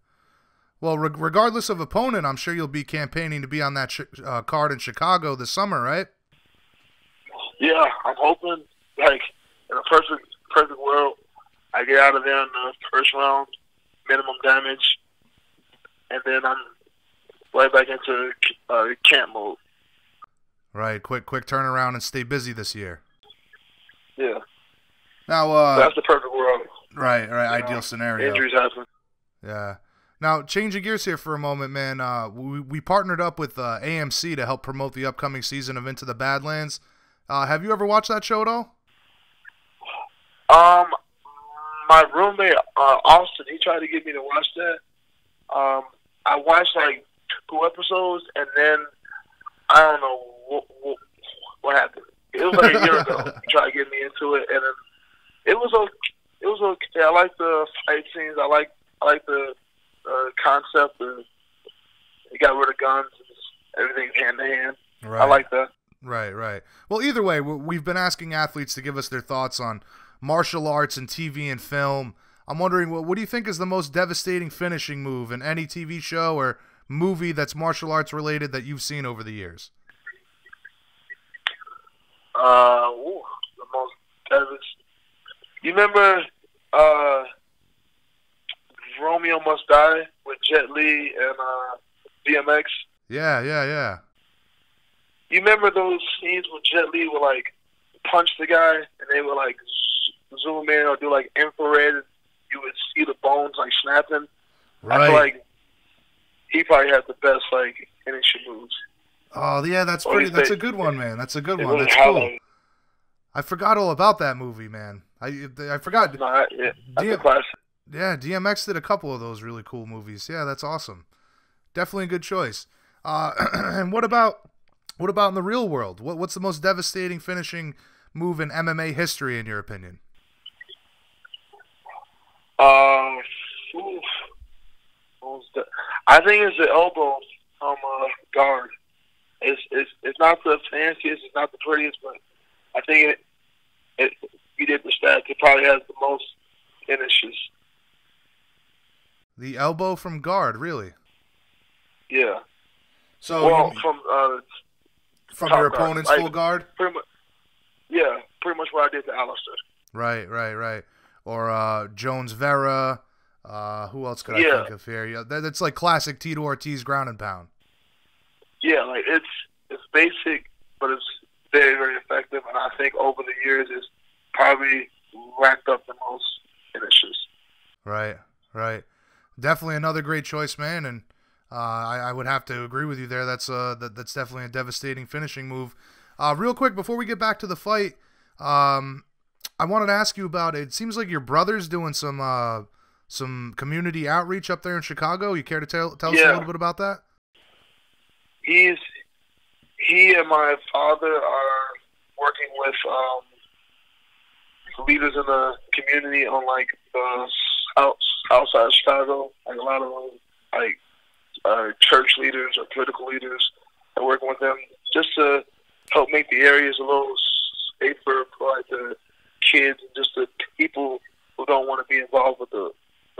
Well, regardless of opponent, I'm sure you'll be campaigning to be on that card in Chicago this summer, right? Yeah, I'm hoping. Like in a perfect world, I get out of there in the first round, minimum damage, and then I'm right back into camp mode. Right, quick turnaround and stay busy this year. Yeah. Now, that's the perfect world. Right, ideal scenario. Injuries happen. Yeah. Now, changing gears here for a moment, man. We partnered up with AMC to help promote the upcoming season of Into the Badlands. Have you ever watched that show at all? My roommate Austin, he tried to get me to watch that. I watched like 2 episodes, and then I don't know what happened. It was like a year ago. He tried to get me into it, and then it was okay. It was okay. I like the fight scenes. I like the concept. They got rid of guns. And everything's hand to hand. Right. I like that. Right. Well, either way, we've been asking athletes to give us their thoughts on martial arts and TV and film. I'm wondering, what do you think is the most devastating finishing move in any TV show or movie that's martial arts related that you've seen over the years? The most devastating. You remember Romeo Must Die with Jet Li and DMX? Yeah. You remember those scenes where Jet Li would like punch the guy and they would like zoom in or do like infrared and you would see the bones like snapping? Right. I feel like he probably had the best like finishing moves. Oh yeah, that's a good one, man. That's a good one. Really That's cool. I forgot all about that movie, man. I forgot. No, that's a classic. Yeah, DMX did a couple of those really cool movies. Yeah, that's awesome. Definitely a good choice. And what about in the real world? What's the most devastating finishing move in MMA history, in your opinion? I think it's the elbow from guard. It's not the fanciest, it's not the prettiest, but I think you did the stats. It probably has the most finishes. The elbow from guard, really? Yeah. So from your guard. opponent's Like, full guard? Pretty much what I did to Alistair. Right. Or Jones Vera. Who else could I think of here? Yeah, that's like classic Tito Ortiz ground and pound. Yeah, like it's basic, but it's very, very effective, and I think over the years it's probably racked up the most finishes. Right. Definitely another great choice, man, and I would have to agree with you there. That's definitely a devastating finishing move. Real quick, before we get back to the fight, I wanted to ask you about it. It seems like your brother's doing some community outreach up there in Chicago. You care to tell us a little bit about that? He and my father are working with leaders in the community on like outside of Chicago, like a lot of church leaders or political leaders. and working with them just to help make the areas a little safer for like the kids and just the people who don't want to be involved with the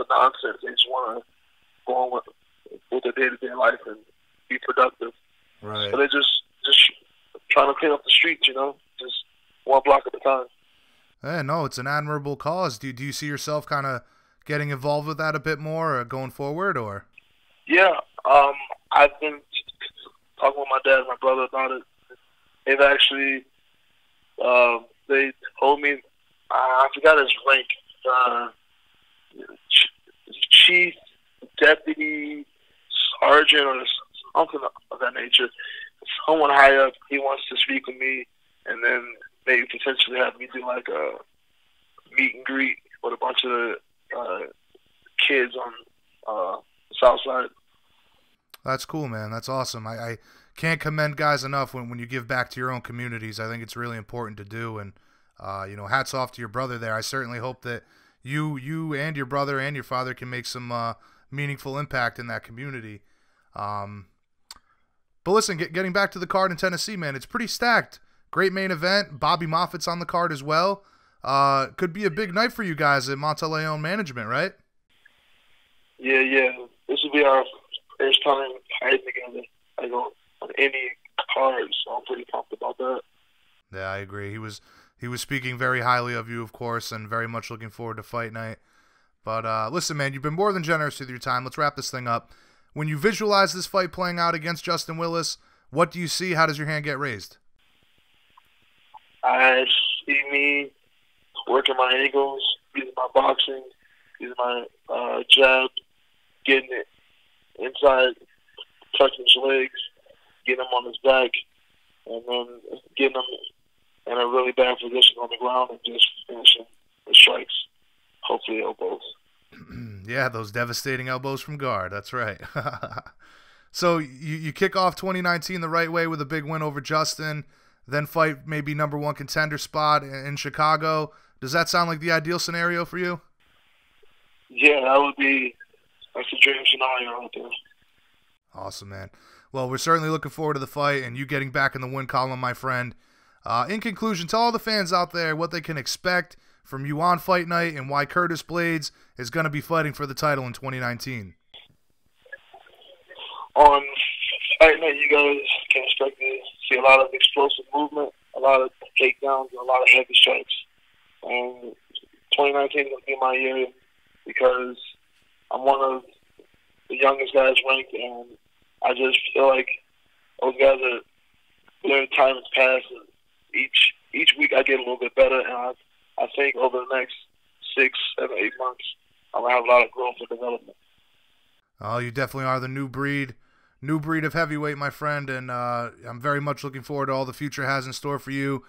nonsense. They just want to go on with their day-to-day life and be productive. Right. So they're just trying to clean up the streets, you know, just one block at a time. Yeah, no, it's an admirable cause. Do you see yourself kind of getting involved with that a bit more going forward, or? Yeah, I've been talking with my dad and my brother about it. They've actually, they told me, I forgot his rank, chief, deputy, sergeant, or something of that nature. Someone high up, he wants to speak with me, and then maybe potentially have me do like a meet and greet with a bunch of kids on the south side. That's cool, man. That's awesome. I can't commend guys enough when you give back to your own communities. I think it's really important to do, and you know, hats off to your brother there. I certainly hope that you and your brother and your father can make some meaningful impact in that community. But listen, getting back to the card in Tennessee, man, it's pretty stacked. Great main event. Bobby Moffett's on the card as well. Could be a big night for you guys at Monteleone Management, right? Yeah. This will be our first time fighting together, like on any card, so I'm pretty pumped about that. Yeah, I agree. He was speaking very highly of you, of course, and very much looking forward to fight night. But listen, man, you've been more than generous with your time. Let's wrap this thing up. When you visualize this fight playing out against Justin Willis, what do you see? How does your hand get raised? I see me working my angles, using my boxing, using my jab, getting it inside, touching his legs, getting him on his back, and then getting him in a really bad position on the ground and just finishing the strikes, hopefully elbows. Yeah, those devastating elbows from guard. That's right. So you kick off 2019 the right way with a big win over Justin, then fight maybe #1 contender spot in Chicago. Does that sound like the ideal scenario for you? Yeah, that's a dream scenario right there. Awesome, man. Well, we're certainly looking forward to the fight and you getting back in the win column, my friend. In conclusion, tell all the fans out there what they can expect from you on fight night and why Curtis Blaydes is going to be fighting for the title in 2019. On fight night, you guys can expect to see a lot of explosive movement, a lot of takedowns, and a lot of heavy strikes. And 2019 is going to be my year because I'm one of the youngest guys ranked, and I just feel like those guys their time has passed, and each week I get a little bit better, and I think over the next 6, 7, 8 months, I'm going to have a lot of growth and development. Oh, you definitely are the new breed of heavyweight, my friend, and I'm very much looking forward to all the future has in store for you.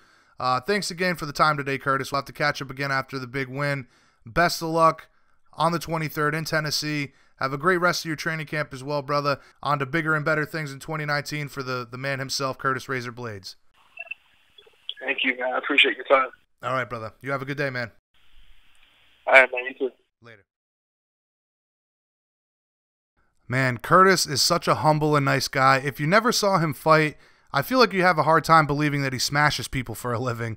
Thanks again for the time today, Curtis. We'll have to catch up again after the big win. Best of luck on the 23rd in Tennessee. Have a great rest of your training camp as well, brother. On to bigger and better things in 2019 for the man himself, Curtis Razor Blaydes. Thank you, man. I appreciate your time. All right, brother. You have a good day, man. All right, man. You too. Later. Man, Curtis is such a humble and nice guy. If you never saw him fight, I feel like you have a hard time believing that he smashes people for a living.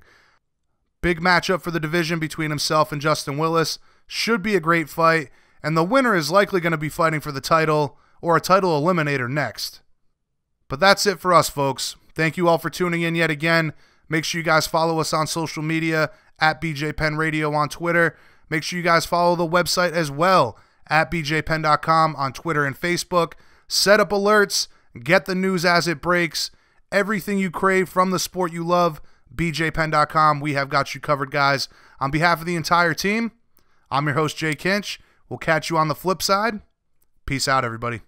Big matchup for the division between himself and Justin Willis. Should be a great fight, and the winner is likely going to be fighting for the title or a title eliminator next. But that's it for us, folks. Thank you all for tuning in yet again. Make sure you guys follow us on social media at BJ Penn Radio on Twitter. Make sure you guys follow the website as well at bjpenn.com on Twitter and Facebook. Set up alerts. Get the news as it breaks. Everything you crave from the sport you love, bjpenn.com. We have got you covered, guys. On behalf of the entire team, I'm your host, Jay Kinch. We'll catch you on the flip side. Peace out, everybody.